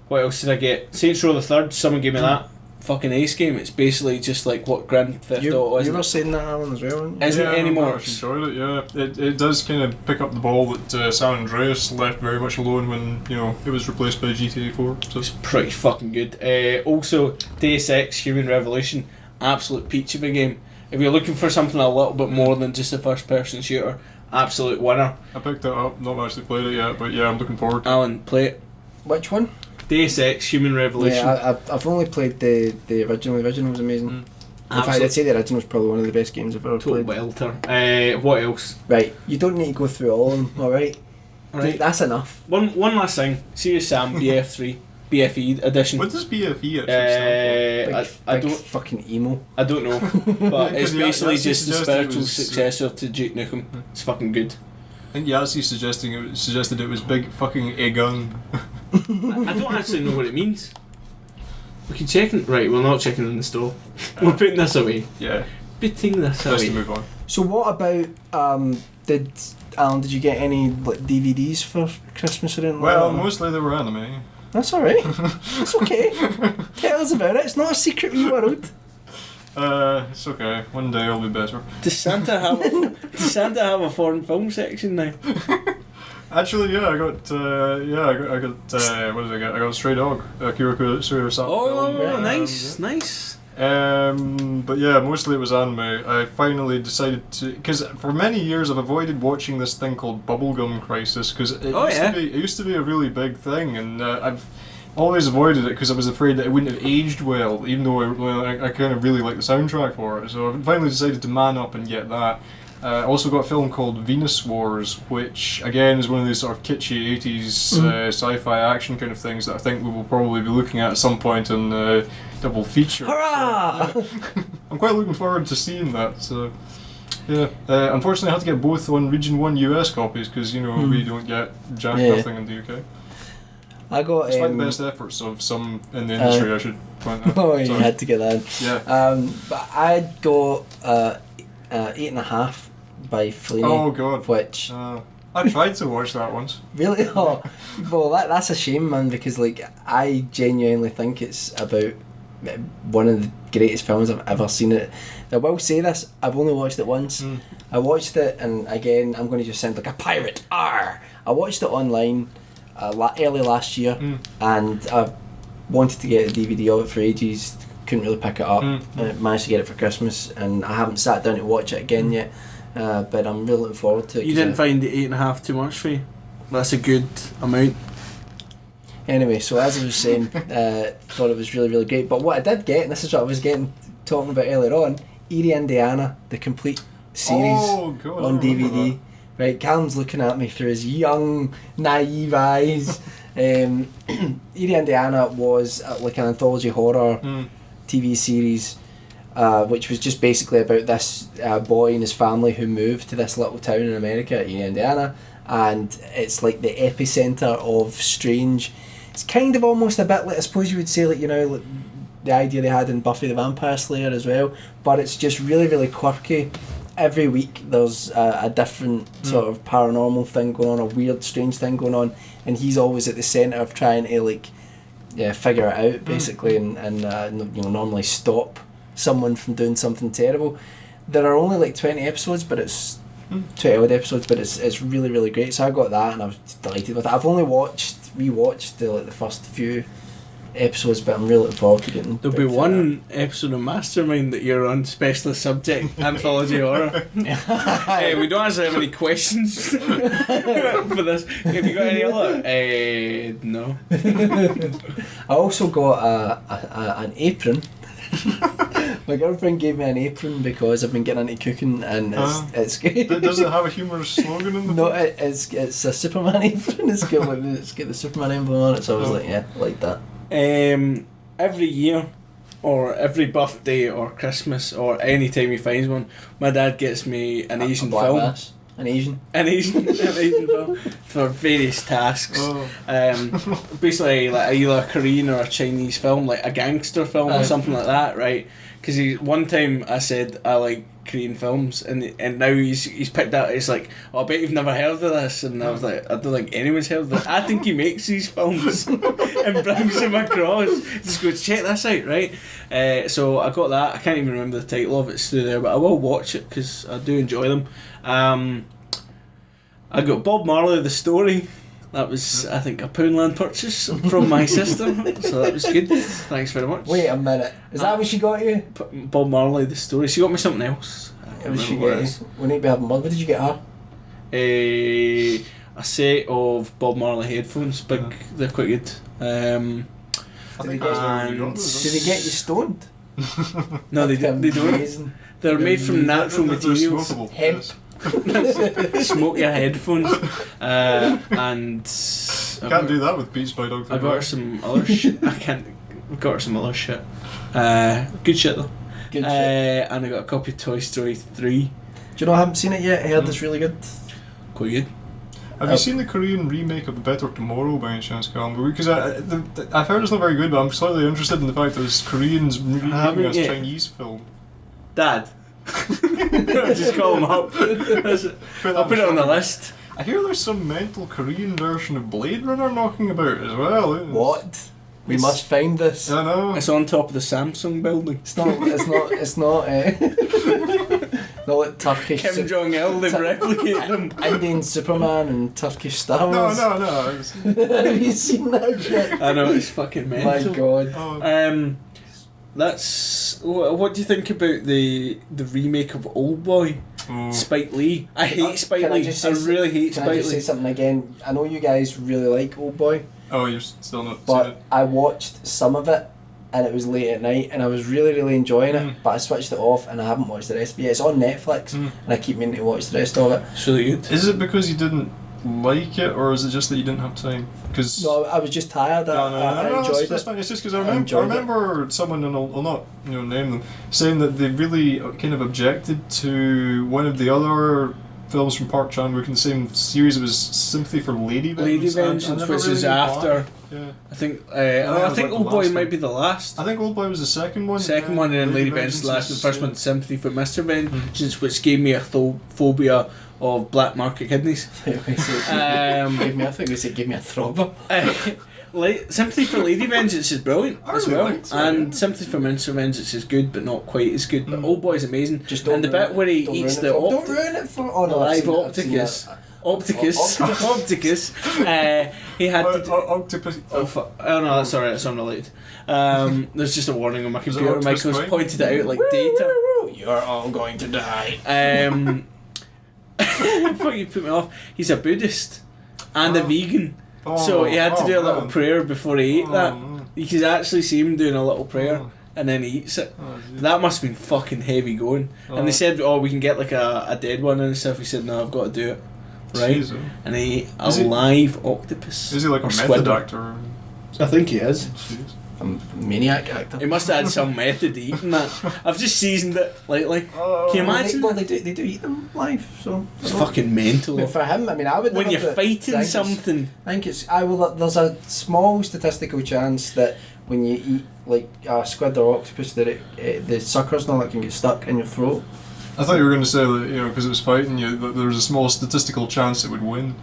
What else did I get? Saints Row the Third. Someone gave me that. Fucking ace game. It's basically just like what Grand Theft Auto You is. were saying that, Alan, as well, weren't you? Isn't it anymore? I enjoyed it. Yeah, it does kind of pick up the ball that San Andreas left very much alone when it was replaced by GTA 4. So It's pretty fucking good. Also, Deus Ex Human Revolution, absolute peach of a game. If you're looking for something a little bit more than just a first-person shooter, absolute winner. I picked that up. Not actually played it yet, but yeah, I'm looking forward to it. Alan, play it. Which one? Deus Ex Human Revolution. Yeah, I've only played the original. The original was amazing. In fact, Absolute I'd say the original was probably one of the best games I've ever total played. welter. What else? Right, you don't need to go through all of them, alright? Right. That's enough. One last thing. Serious Sam, BF3. BFE edition. What does BFE actually stand Big, I big don't fucking emo. I don't know, but it's Yeah, basically he just the suggested it spiritual was- successor to Duke Nukem. It's fucking good. I think Yahtzee suggested it was big fucking a gun. I don't actually know what it means. We can check it. Right, we're not checking in the store. We're putting this away. Yeah, Putting this best to away. move on. So what about did you get any like DVDs for Christmas or anything? Well, like that? mostly they were anime. That's alright. It's okay. Tell us about it. It's not a secret wee world. It's okay. One day it'll be better. Does Santa have a foreign film section now? Actually, yeah, I got what did I get? I got Stray Dog, Akira Kurosawa. Oh, film. nice. But yeah, mostly it was anime. I finally decided to, because for many years I've avoided watching this thing called Bubblegum Crisis, because it used to be a really big thing, and I've always avoided it because I was afraid that it wouldn't have aged well, even though I kind of really like the soundtrack for it. So I finally decided to man up and get that. I also got a film called Venus Wars, which again is one of these sort of kitschy 80s sci-fi action kind of things that I think we will probably be looking at some point in double feature. Hurrah! So, I'm quite looking forward to seeing that. So, yeah. Unfortunately, I had to get both on Region 1 US copies because we don't get nothing in the UK. I got. Despite the best efforts of some in the industry, I should point out. Oh, you Sorry. had to get that in. Yeah. But I got 8.5 by Fellini. Oh God. Which I tried to watch that once. really? Oh, well, that's a shame, man. Because like I genuinely think it's about one of the greatest films I've ever seen. It. I will say this: I've only watched it once. I watched it, and again, I'm going to just sound like a pirate. Arr! I watched it online early last year, and I wanted to get a DVD of it for ages. Couldn't really pick it up. Managed to get it for Christmas, and I haven't sat down to watch it again yet. But I'm really looking forward to it. You didn't find the 8.5 too much for you? That's a good amount. Anyway, so as I was saying, thought it was really, really great. But what I did get, and this is what I was talking about earlier on, Erie, Indiana, the complete series God, on DVD. Right, Callum's looking at me through his young, naive eyes. Erie, Indiana was like an anthology horror TV series, which was just basically about this boy and his family who moved to this little town in America, Erie, Indiana, and it's like the epicenter of strange. It's kind of almost a bit like, I suppose you would say, like, like the idea they had in Buffy the Vampire Slayer as well, but it's just really, really quirky. Every week there's a different sort of paranormal thing going on, a weird, strange thing going on, and he's always at the centre of trying to figure it out basically, and normally stop someone from doing something terrible. There are only like 20 episodes, but it's 20 odd episodes, but it's really, really great. So I got that, and I was delighted with it. I've only rewatched the first few episodes, but I'm really looking forward to getting. There'll be one episode of Mastermind that you're on, specialist subject, anthology horror. We don't actually have any questions for this. Have you got any other? No. I also got an apron. My girlfriend gave me an apron because I've been getting into cooking, and it's good. Does it have a humorous slogan in the No, it's a Superman apron. It's got the Superman emblem on it, so I was like, yeah, I like that. Every year, or every birthday, or Christmas, or any time he finds one, my dad gets me an Asian black film. Mass. An Asian film for various tasks. Basically, like either a Korean or a Chinese film, like a gangster film or something like that, right? Because one time I said I like Korean films, and now he's picked out. It's like, I bet you've never heard of this, and I was like, I don't think anyone's heard of it. I think he makes these films and brings them across. Just go check this out, right? So I got that. I can't even remember the title of it. It's through there, but I will watch it because I do enjoy them. I got Bob Marley the Story. That was, I think, a Poundland purchase from my sister, so that was good. Thanks very much. Wait a minute, is that what she got you? Bob Marley the Story. She got me something else. I can't What did she remember what it get is. you? We need to be having what did you get her? A set of Bob Marley headphones. Big, they're quite good. I think that's where we got those. Did they get you stoned? No, they That's don't. amazing. They're made from natural They're materials. smokable, Hemp. yes. Smoke your headphones, and Can't do that with Beats by Dr. I got her some other shit. I can't. I got her some other shit. Good shit though. Good shit. And I got a copy of Toy Story 3. Do you know I haven't seen it yet? I heard it's really good. Quite good. Have you seen the Korean remake of Better Tomorrow by any chance, Callum? Because I've heard it's not very good, but I'm slightly interested in the fact that it's Koreans remaking a Chinese film. Dad. Just call him up. I'll put it on the list. I hear there's some mental Korean version of Blade Runner knocking about as well. What? We must find this. I know. It's on top of the Samsung building. It's not. Not like Turkish. Kim Jong Il, they've replicated him. Indian Superman and Turkish Star Wars. No. Have you seen that shit? I know, it's fucking mental. My God. Oh. That's what do you think about the remake of Old Boy? Spike Lee. I hate Spike Lee. I really hate Spike Lee. Can I just say something again? I know you guys really like Old Boy. Oh, you're still not. But I watched some of it, and it was late at night, and I was really enjoying it. But I switched it off, and I haven't watched the rest of it. It's on Netflix, and I keep meaning to watch the rest of it. It's really good. Is it because you didn't like it, or is it just that you didn't have time? Cause No, I was just tired. I enjoyed that's it. fine. It's just because I remember someone, and I'll not name them, saying that they really kind of objected to one of the other films from Park Chan-wook in the same series. It was Sympathy for Lady Vengeance. Lady Vengeance, which is after. Yeah. I think Old Boy might be the last. I think Old Boy was the second one. Second one, and then Lady Vengeance last. The first one, Sympathy for Mr. Vengeance, which gave me a phobia of black market kidneys. I think we said give me a throbber. Sympathy for Lady Vengeance is brilliant as really well, liked it, and Sympathy for Mr. Vengeance is good, but not quite as good. But Old Boy is amazing. And the bit where he eats the don't ruin it for live Opticus. He had to Octopus. oh no, that's alright, it's unrelated. There's just a warning on my computer. Michael's pointed it out like data. You're all going to die. Fuck, you put me off. He's a Buddhist and a vegan. So he had to do a little prayer before he ate that. You could actually see him doing a little prayer and then he eats it. That must have been fucking heavy going. And they said, we can get like a dead one and stuff. He said, no, I've got to do it. Right? Jeez, and he ate a live octopus. Is he like a method actor? I think he is. Jeez. A maniac actor. He must have had some method to eating that. I've just seasoned it lightly. Can you imagine? Well, they do eat them live, so it's fucking mental. I mean, for him, I mean, I would. When you're fighting something, I think it's. There's a small statistical chance that when you eat like a squid or octopus, that the suckers and all that can get stuck in your throat. I thought you were going to say that, because it was fighting you, that there was a small statistical chance it would win.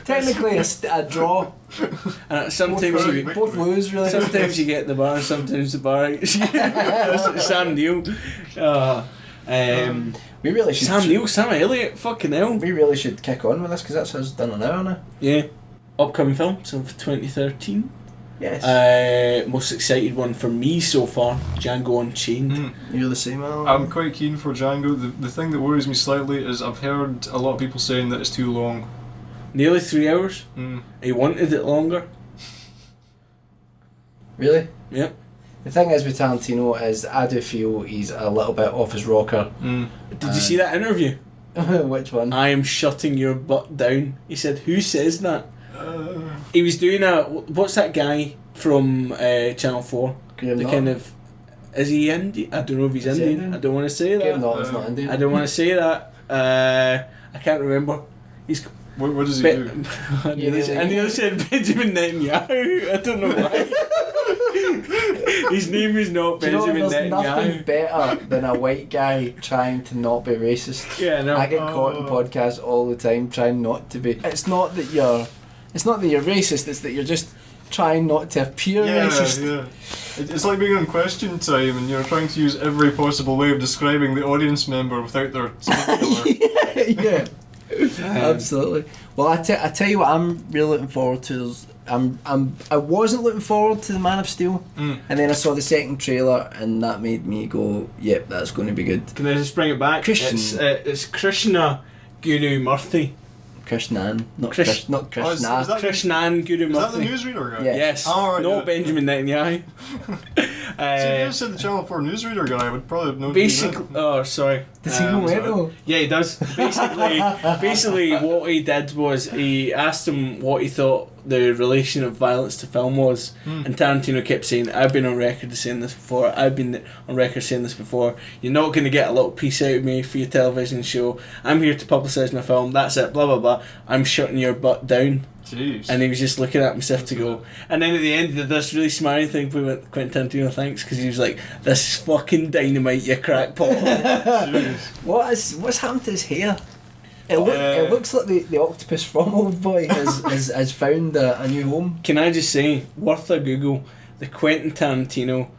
Technically a draw. Sometimes both lose, really. Sometimes you get the bar, sometimes the bar. Sam Neill. We really should. Sam Elliott, fucking hell. We really should kick on with this because that's us done an hour now. Yeah. Upcoming films of 2013. Yes. Most excited one for me so far, Django Unchained. You're the same, Alan? I'm quite keen for Django. The thing that worries me slightly is I've heard a lot of people saying that it's too long. Nearly 3 hours. He wanted it longer. Really? Yep. The thing is with Tarantino is I do feel he's a little bit off his rocker. Did you see that interview? Which one? I am shutting your butt down. He said, who says that? He was doing what's that guy from Channel 4? Graham the Norton. kind of, is he Indian? I don't know if he's Is he Indian. Indian? I don't want to say Graham that. Norton's not Indian. I don't want to say that. I can't remember. He's What does he do? I nearly said Benjamin Netanyahu. I don't know why. His name is not Benjamin There's nothing Netanyahu. better than a white guy trying to not be racist. Yeah, no. I get caught in podcasts all the time trying not to be. It's not that you're racist. It's that you're just trying not to appear racist. Yeah. It's like being on Question Time and you're trying to use every possible way of describing the audience member without their Yeah. Absolutely. Well, I tell you what, I'm really looking forward to. I wasn't looking forward to the Man of Steel, and then I saw the second trailer, and that made me go, "Yep, that's going to be good." Can I just bring it back? It's Krishna Guru Murthy. Krishnan, not Krishna. Krishnan Guru Murthy. Is that the newsreader guy? Yeah. Yes. Oh, right, Not Benjamin Netanyahu. if you said the Channel 4 newsreader guy, I would probably have known. Basically, oh sorry. Does he go mental? Yeah, he does. Basically, what he did was he asked him what he thought the relation of violence to film was, and Tarantino kept saying, "I've been on record saying this before. I've been on record saying this before. You're not going to get a little piece out of me for your television show. I'm here to publicise my film. That's it. Blah blah blah. I'm shutting your butt down." Jeez. And he was just looking at himself to go. And then at the end, he did this really smiling thing. We went, Quentin Tarantino, thanks, because he was like, "This is fucking dynamite, you crackpot." What's happened to his hair? It looks like the octopus from Old Boy has found a new home. Can I just say, worth a Google, the Quentin Tarantino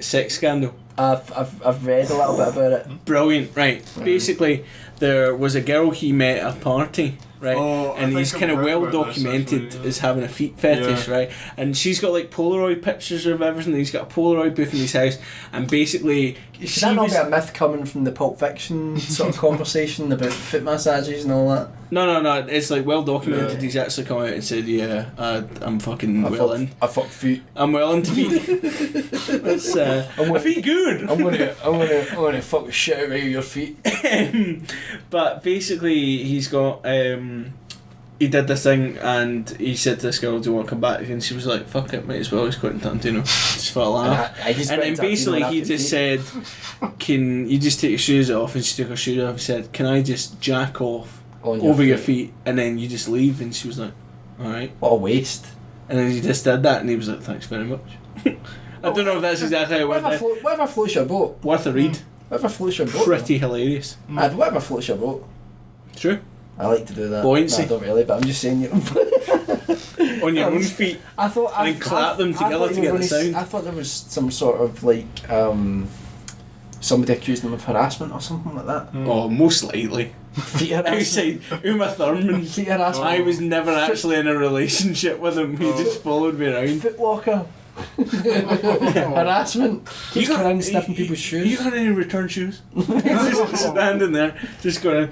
sex scandal. I've read a little bit about it. Brilliant, right. Basically, there was a girl he met at a party, right? And he's kind of well documented as having a feet fetish, right? And she's got like Polaroid pictures of everything. He's got a Polaroid booth in his house, and basically, should that not be a myth coming from the Pulp Fiction sort of conversation about foot massages and all that? No. It's like well documented. Yeah. He's actually come out and said, "Yeah, I'm fucking I fuck feet. I'm well into feet. It's I feel good. I'm gonna fuck the shit out of your feet." But basically, he's got he did this thing, and he said to this girl, "Do you want to come back?" And she was like, "Fuck it, might as well." He's Quentin Tarantino, just for a laugh. And then basically he just said, "Can you just take your shoes off?" And she took her shoes off and said, "Can I just jack off over your feet, and then you just leave?" And she was like, "Alright." What a waste. And then he just did that, and he was like, "Thanks very much." I don't know if that's exactly how it went. Whatever floats your boat. Worth a read. Whatever floats your boat. Pretty hilarious. Whatever floats your boat. True. I like to do that. Buoyancy. No, I don't really, but I'm just saying on your own feet. I thought and then clap them together to get the sound. I thought there was some sort of like somebody accused them of harassment or something like that. Oh, most likely. Feet harassment. Outside Uma Thurman. Feet harassment. I was never actually in a relationship with him. He just followed me around. Footwalker. Harassment. Keeps going around sniffing people's shoes. You got any return shoes? Just standing there, just going.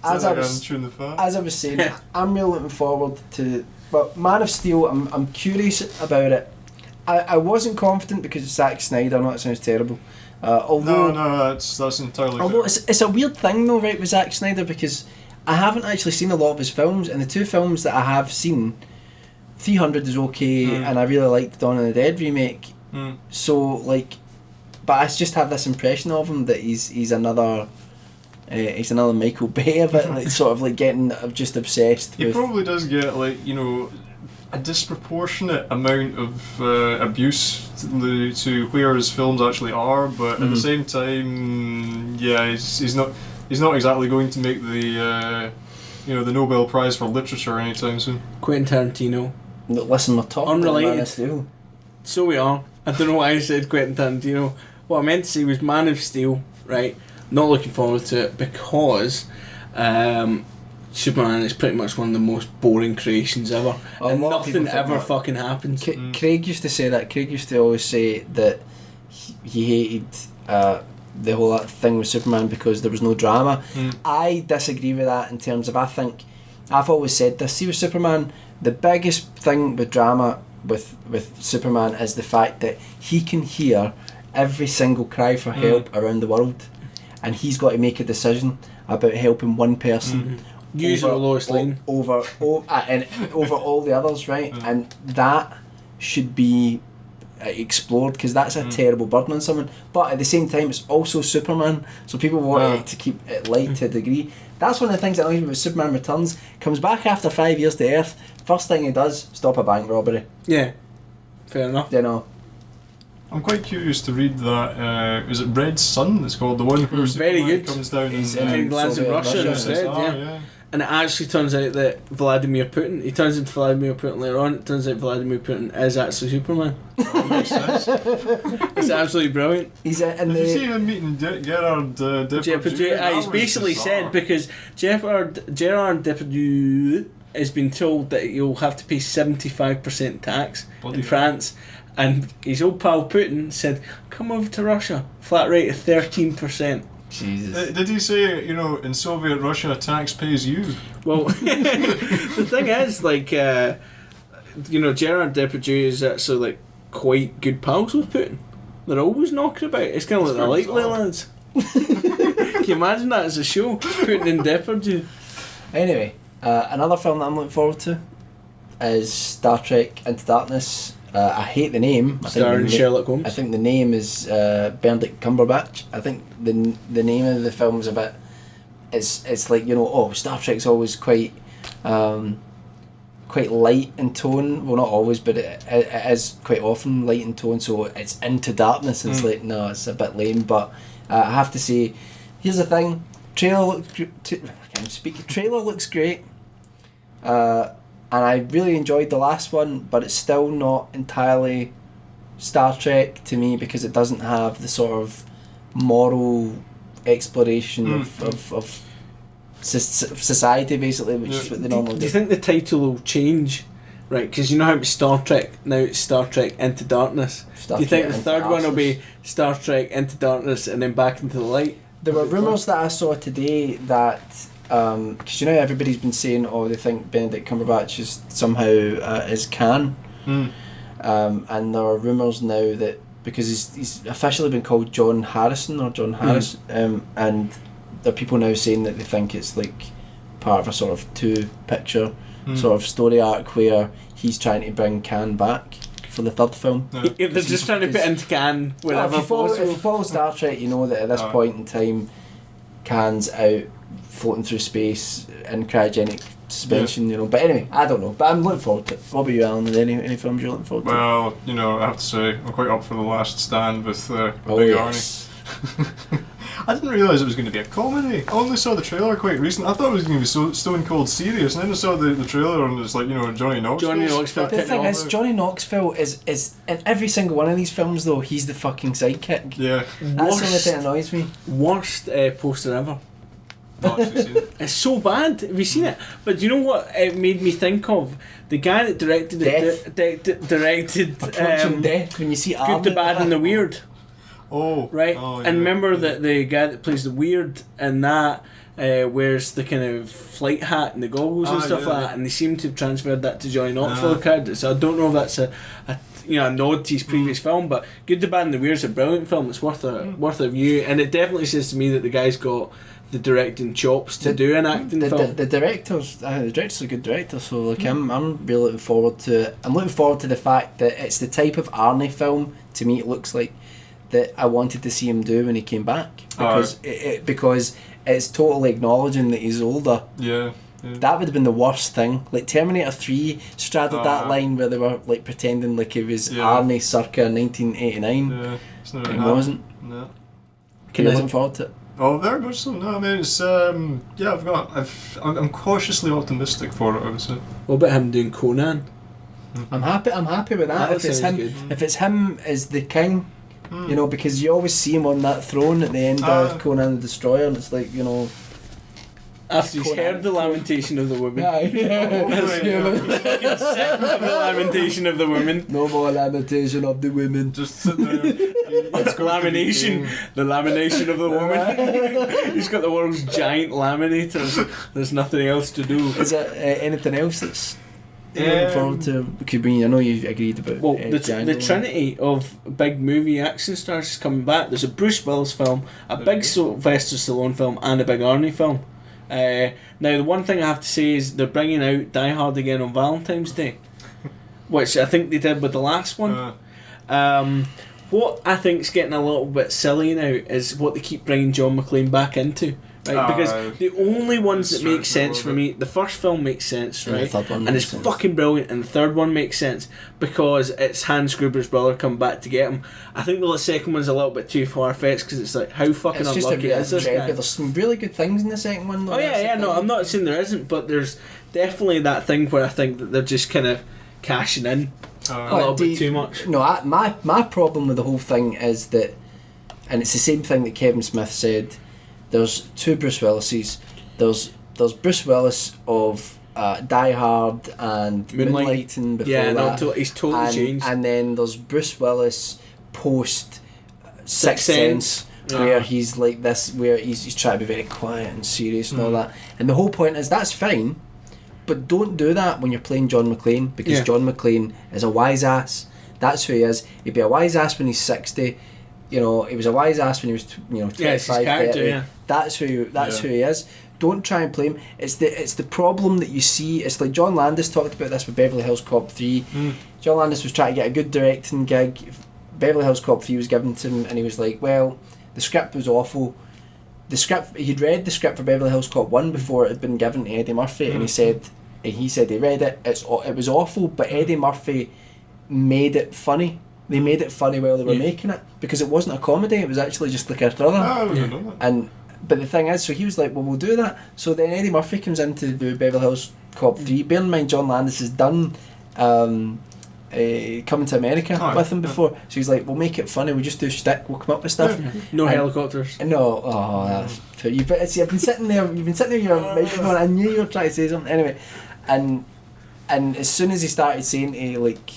As I was saying, I'm really looking forward to. But Man of Steel, I'm curious about it. I wasn't confident because it's Zack Snyder. I know that sounds terrible. Although that's entirely. Although it's a weird thing though, right, with Zack Snyder, because I haven't actually seen a lot of his films, and the two films that I have seen, 300 is okay, and I really liked Dawn of the Dead remake. So like, but I just have this impression of him that he's another Michael Bay, a bit like sort of like getting just obsessed. He probably does get like a disproportionate amount of abuse to where his films actually are, but at the same time, yeah, he's not exactly going to make the the Nobel Prize for Literature anytime soon. Quentin Tarantino. Listen, we're talking unrelated. Man of Steel. So we are. I don't know why I said Quentin Tarantino. What I meant to say was Man of Steel, right? Not looking forward to it because Superman is pretty much one of the most boring creations ever, and nothing ever fucking happens. Craig used to say that. Craig used to always say that he hated the whole thing with Superman because there was no drama. I disagree with that in terms of, I think I've always said this. See, with Superman, the biggest thing with drama with Superman is the fact that he can hear every single cry for help around the world, and he's got to make a decision about helping one person usually Lois Lane over all the others, right? And that should be explored, because that's a terrible burden on someone. But at the same time, it's also Superman, so people want to keep it light to a degree. That's one of the things that annoys me with Superman Returns. Comes back after 5 years to Earth. First thing he does, stop a bank robbery. Yeah, fair enough. You know. I'm quite curious to read that. Is it Red Sun? It's called, the one where very good. Comes down and lands in Russia instead. Yeah. And it actually turns out that Vladimir Putin, he turns into Vladimir Putin later on. It turns out Vladimir Putin is actually Superman. That makes sense. It's absolutely brilliant. He's Did you see him meeting Gerard Depardieu? He's basically said, because Gerard Depardieu has been told that he'll have to pay 75% tax in France, and his old pal Putin said, "Come over to Russia, flat rate of 13%. Jesus. Did he say, in Soviet Russia, tax pays you? Well, the thing is, like, Gerard Depardieu is actually like quite good pals with Putin. They're always knocking about. It's kind of like the Lightly lads. Can you imagine that as a show? Putin and Depardieu. Anyway, another film that I'm looking forward to is Star Trek Into Darkness. I hate the name. Starring Sherlock Holmes. I think the name is Benedict Cumberbatch. I think the name of the film is a bit. It's like, you know, Star Trek's always quite light in tone. Well, not always, but it is quite often light in tone. So it's Into Darkness. It's like, no, it's a bit lame. But I have to say, here's the thing. Trailer looks great. And I really enjoyed the last one, but it's still not entirely Star Trek to me because it doesn't have the sort of moral exploration of society, basically, which is what they normally do. Do you think the title will change? Right, because you know how it's Star Trek, now it's Star Trek Into Darkness. Do you think the third one will be Star Trek Into Darkness and then back into the light? There were rumours that I saw today that, because you know everybody's been saying, they think Benedict Cumberbatch is somehow is Khan. And there are rumours now that, because he's officially been called John Harris, and there are people now saying that they think it's like part of a sort of two-picture sort of story arc where he's trying to bring Khan back for the third film. They're just trying to put into Khan wherever possible. If you follow Star Trek, you know that at this point in time, Khan's out floating through space in cryogenic suspension, you know. But anyway, I don't know. But I'm looking forward to it. What about you, Alan? Are there any films you're looking forward to? Well, you know, I have to say, I'm quite up for The Last Stand with Big yes. Arnie. I didn't realise it was going to be a comedy. I only saw the trailer quite recently. I thought it was going to be so stone cold serious, and then I saw the trailer and it's like, you know, Johnny Knoxville. The thing is, Johnny Knoxville is in every single one of these films though, he's the fucking sidekick. Yeah. That's the only thing that annoys me. Worst poster ever. Not actually seen it. It's so bad. Have you seen it? But do you know what it made me think of? The guy that directed Approaching Death when you see Good, the Bad and the Weird. Oh. Right? Oh, yeah. And remember that the guy that plays the Weird in that wears the kind of flight hat and the goggles and stuff like that, and they seem to have transferred that to Johnny Knoxville character. So I don't know if that's a nod to his previous film, but Good, the Bad and the Weird is a brilliant film. It's worth a view, and it definitely says to me that the guy's got the directing chops to do an acting film. The director's a good director, so like I'm really looking forward to it. I'm looking forward to the fact that it's the type of Arnie film, to me it looks like, that I wanted to see him do when he came back, because because it's totally acknowledging that he's older. Yeah. That would have been the worst thing. Like Terminator 3 straddled that line where they were like pretending like he was Arnie circa 1989. Yeah, it's not he wasn't. No. You're looking forward to it? Oh, very much so. No, I mean it's I'm cautiously optimistic for it, I would say. What about him doing Conan? I'm happy with that. If it's him as the king. You know, because you always see him on that throne at the end of Conan the Destroyer, and it's like, you know, after he's heard the lamentation of the woman. The lamentation of the woman. No more lamentation of the women. Just sit there. The lamination of the woman. He's got the world's giant laminator. There's nothing else to do. Is there anything else that's looking forward to? Could be. I know you agreed about. Well, the trinity of big movie action stars is coming back. There's a Bruce Willis film, a big Sylvester Stallone film, and a big Arnie film. Now, the one thing I have to say is they're bringing out Die Hard again on Valentine's Day, which I think they did with the last one. What I think's getting a little bit silly now is what they keep bringing John McClane back into. Right, because the only ones that make sense for me, the first film makes sense, right, and it's fucking brilliant, and the third one makes sense because it's Hans Gruber's brother coming back to get him. I think the second one's a little bit too far-fetched because it's like, how fucking unlucky is this guy? There's some really good things in the second one though. Oh yeah, no, I'm not saying there isn't, but there's definitely that thing where I think that they're just kind of cashing in a little bit too much. No, my problem with the whole thing is that, and it's the same thing that Kevin Smith said, there's two Bruce Willises. There's Bruce Willis of Die Hard and Moonlighting before that. Yeah, he's totally changed. And then there's Bruce Willis post Sixth Sense, where he's like this, where he's trying to be very quiet and serious and all that. And the whole point is that's fine, but don't do that when you're playing John McClane, because John McClane is a wise ass That's who he is. He'd be a wise ass when he's 60. You know, he was a wise ass when he was 25, Yeah, it's his character, 30. yeah. That's who he is. Don't try and play him. It's the problem that you see. It's like John Landis talked about this with Beverly Hills Cop 3. John Landis was trying to get a good directing gig. Beverly Hills Cop 3 was given to him, and he was like, well, the script was awful. He'd read the script for Beverly Hills Cop 1 before it had been given to Eddie Murphy, and he said he read it. It was awful, but Eddie Murphy made it funny. They made it funny while they were making it, because it wasn't a comedy. It was actually just like a thriller. I wouldn't know that. But the thing is, so he was like, well, we'll do that. So then Eddie Murphy comes in to do Beverly Hills Cop 3. Bear in mind, John Landis has done Coming to America with him before. So he's like, we'll make it funny, we'll just do shtick, we'll come up with stuff. No helicopters. No, that's you've been sitting there with your microphone. I knew you were trying to say something. Anyway, and as soon as he started saying to like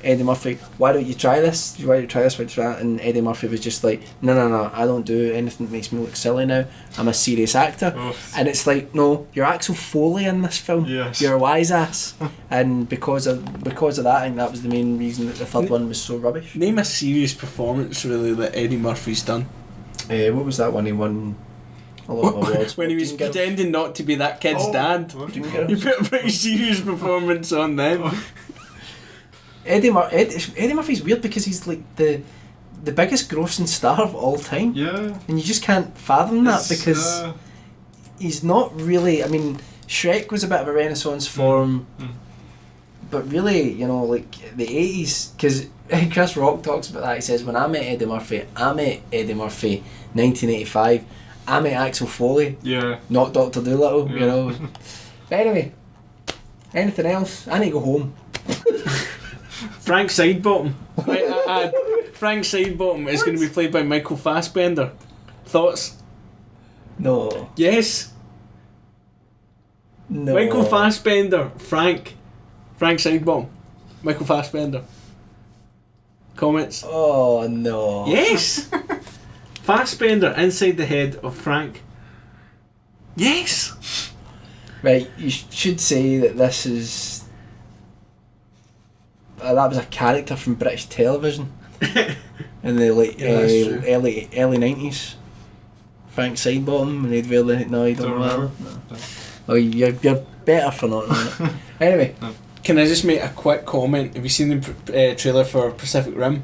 Eddie Murphy, why don't you try this? Why don't you try this? Why don't you try that? And Eddie Murphy was just like, no, I don't do anything that makes me look silly now. I'm a serious actor. And it's like, no, you're Axel Foley in this film. Yes. You're a wise ass. And because of that, I think that was the main reason that the third one was so rubbish. Name a serious performance really that Eddie Murphy's done. What was that one he won a lot of awards? When he was pretending not to be that kid's dad. You put a pretty serious performance on then. Eddie Murphy's weird because he's like the biggest grossing star of all time. Yeah. And you just can't fathom that because he's not really. I mean, Shrek was a bit of a renaissance for him, but really, you know, like the 80s, because Chris Rock talks about that. He says, when I met Eddie Murphy 1985, I met Axel Foley, not Dr. Dolittle, you know. But anyway, anything else? I need to go home. Frank Sidebottom. Frank Sidebottom is going to be played by Michael Fassbender. Thoughts? No. Yes. No. Michael Fassbender. Frank Sidebottom. Michael Fassbender. Comments? Oh no. Yes. Fassbender inside the head of Frank. Yes. Right, you should say that this is. That was a character from British television in the early 90s. Frank Sidebottom, and he'd wear the. No, you don't know that. Oh, you're better for not knowing it. Anyway. Can I just make a quick comment? Have you seen the trailer for Pacific Rim?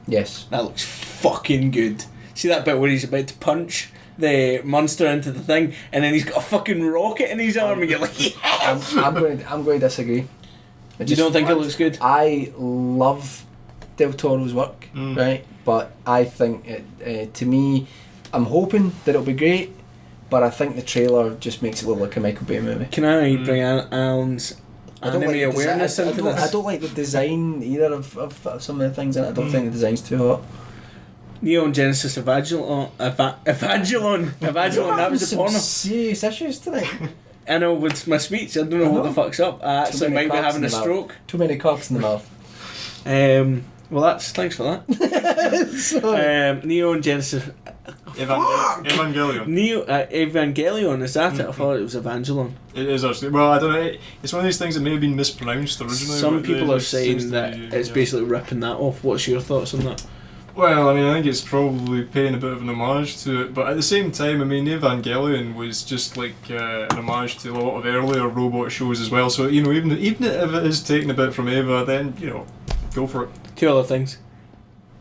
Yes. That looks fucking good. See that bit where he's about to punch the monster into the thing, and then he's got a fucking rocket in his arm, and you're like, yes! I'm going to disagree. You don't think it looks good? I love Del Toro's work, right? But I think to me, I'm hoping that it'll be great, but I think the trailer just makes it look like a Michael Bay movie. Can I bring Alan's anime awareness into this? I don't like the design either of some of the things in it. I don't think the design's too hot. Neon Genesis Evangelion, that was a porno. Serious issues tonight. I know, with my speech, I don't know what the fuck's up. I actually might be having a stroke. Too many cocks in the mouth. Well, thanks for that. Neon Genesis Evangelion. Evangelion, is that it? I thought it was Evangelion. It is actually. Well, I don't know. It's one of these things that may have been mispronounced originally. Some people are saying that it's basically ripping that off. What's your thoughts on that? Well, I mean, I think it's probably paying a bit of an homage to it, but at the same time, I mean, Evangelion was just like an homage to a lot of earlier robot shows as well. So, you know, even if it is taking a bit from Eva, then, you know, go for it. Two other things: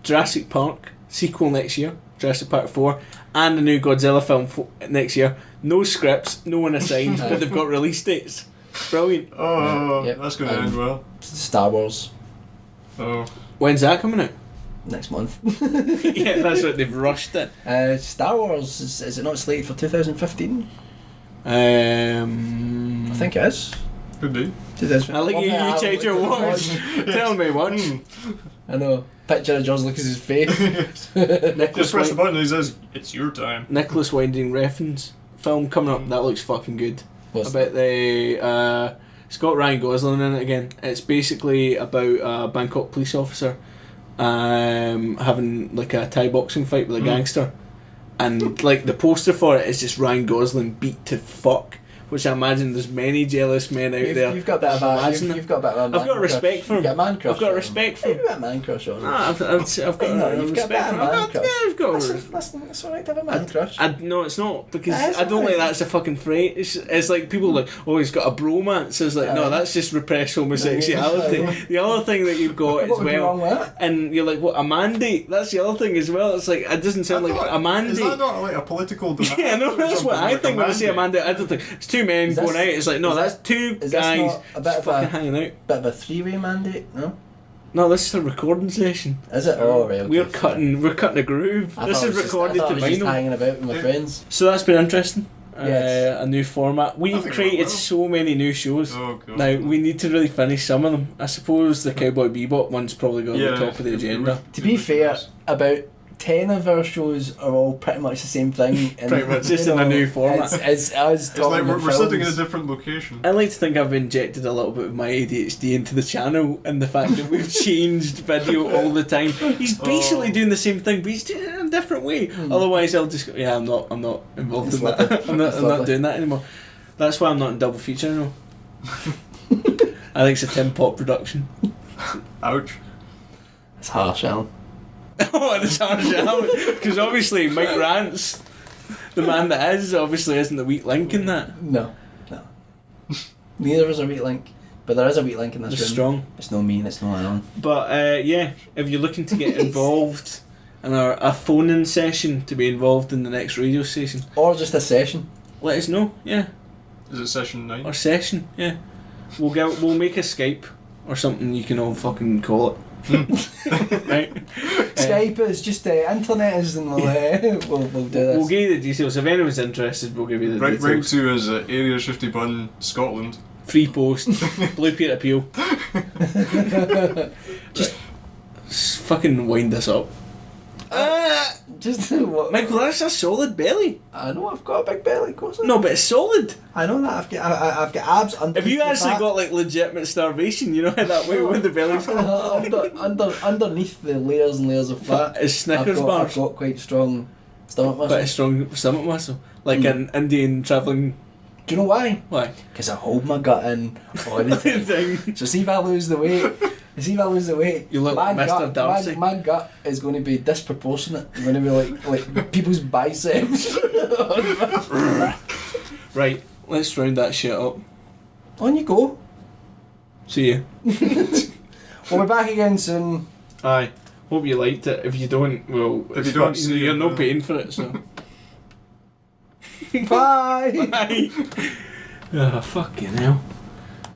Jurassic Park sequel next year, Jurassic Park 4, and the new Godzilla film next year. No scripts, no one assigned, but they've got release dates. Brilliant. Oh, that's going to end well. Star Wars. Oh. When's that coming out? Next month. Yeah, that's right, they've rushed it. Star Wars, is it not slated for 2015? I think it is. Could be. I like you checked your watch. Tell me what. I know. Picture of George Lucas's face. Just press the button and he says, it's your time. Nicholas Winding Refn's film coming up, that looks fucking good. What's about the it's got Ryan Gosling in it again. It's basically about a Bangkok police officer having like a Thai boxing fight with a gangster, and like the poster for it is just Ryan Gosling beat to fuck, which I imagine there's many jealous men out there. You've got a bit of a. You've got a bit of a. I've got respect for him. You've got a man crush. I've got respect for him. You've got a man crush on him. Nah, I've got a respect for him. I've got. Listen, it's alright to have a man crush. No, it's not, because I don't think that's a fucking phrase. It's like people like, oh, he's got a bromance. It's like, no, that's just repressed homosexuality. The other thing that you've got as well, and you're like, what, a mandate? That's the other thing as well. It's like, it doesn't sound like a mandate. Is that not like a political demand? Yeah, no, that's what I think when I say a mandate. I don't think it's two men going out. It's like, no, that's two guys fucking hanging out. Bit of a three-way mandate, no? No, this is a recording session. Is it? Oh, right. Okay, we're cutting a groove. This is recorded to vinyl. Just hanging about with my friends. So that's been interesting. Yes. A new format. We've created so many new shows. Oh, God. Now we need to really finish some of them. I suppose the Cowboy Bebop one's probably got the top of the agenda. To be fair, about 10 of our shows are all pretty much the same thing. Pretty much, just in a new format. It's us talking like we're sitting in a films. different location. I like to think I've injected a little bit of my ADHD into the channel, and the fact that we've changed video all the time. He's basically doing the same thing, but he's doing it in a different way. Otherwise, I'll just go, yeah, I'm not involved in that. I'm not doing that anymore. That's why I'm not in double feature anymore. I think it's a Tim Pop production. Ouch. It's harsh, Alan. Oh, and it's harsh, because obviously Mike Rance, the man that is, obviously isn't the weak link in that. No. Neither of us are weak link, but there is a weak link in this It's room. strong. It's no me and it's no Alan. But yeah, if you're looking to get involved in a phone-in session to be involved in the next radio station, Or just a session. let us know. Yeah, Is it session 9? or session. Yeah, we'll make a Skype or something. You can all fucking call it. Right. Skype is just internet is, and we'll do this. We'll give you the details. If anyone's interested, we'll give you the Right details. to is Areashiftybun, Scotland. Free post, Blue Peter appeal. Just fucking wind this up. Just what? Michael, that's a solid belly. I know I've got a big belly, of course. No, but it's solid. I know that I've got abs under. If you actually got like legitimate starvation, you know how that way with the belly's underneath the layers and layers of fat, it's Snickers bars. I've got quite strong stomach muscle. Quite a strong stomach muscle, like an Indian travelling. Do you know why? Why? Because I hold my gut in all the time. So see if I lose the weight. You look like Mr. Darcy. My gut is going to be disproportionate. It's going to be like people's biceps. Right, let's round that shit up. On you go. See you. We'll be back again soon. Aye. Hope you liked it. If you don't, well, If you don't see you're it, not paying for it, so. Bye. Bye. Oh, fucking hell.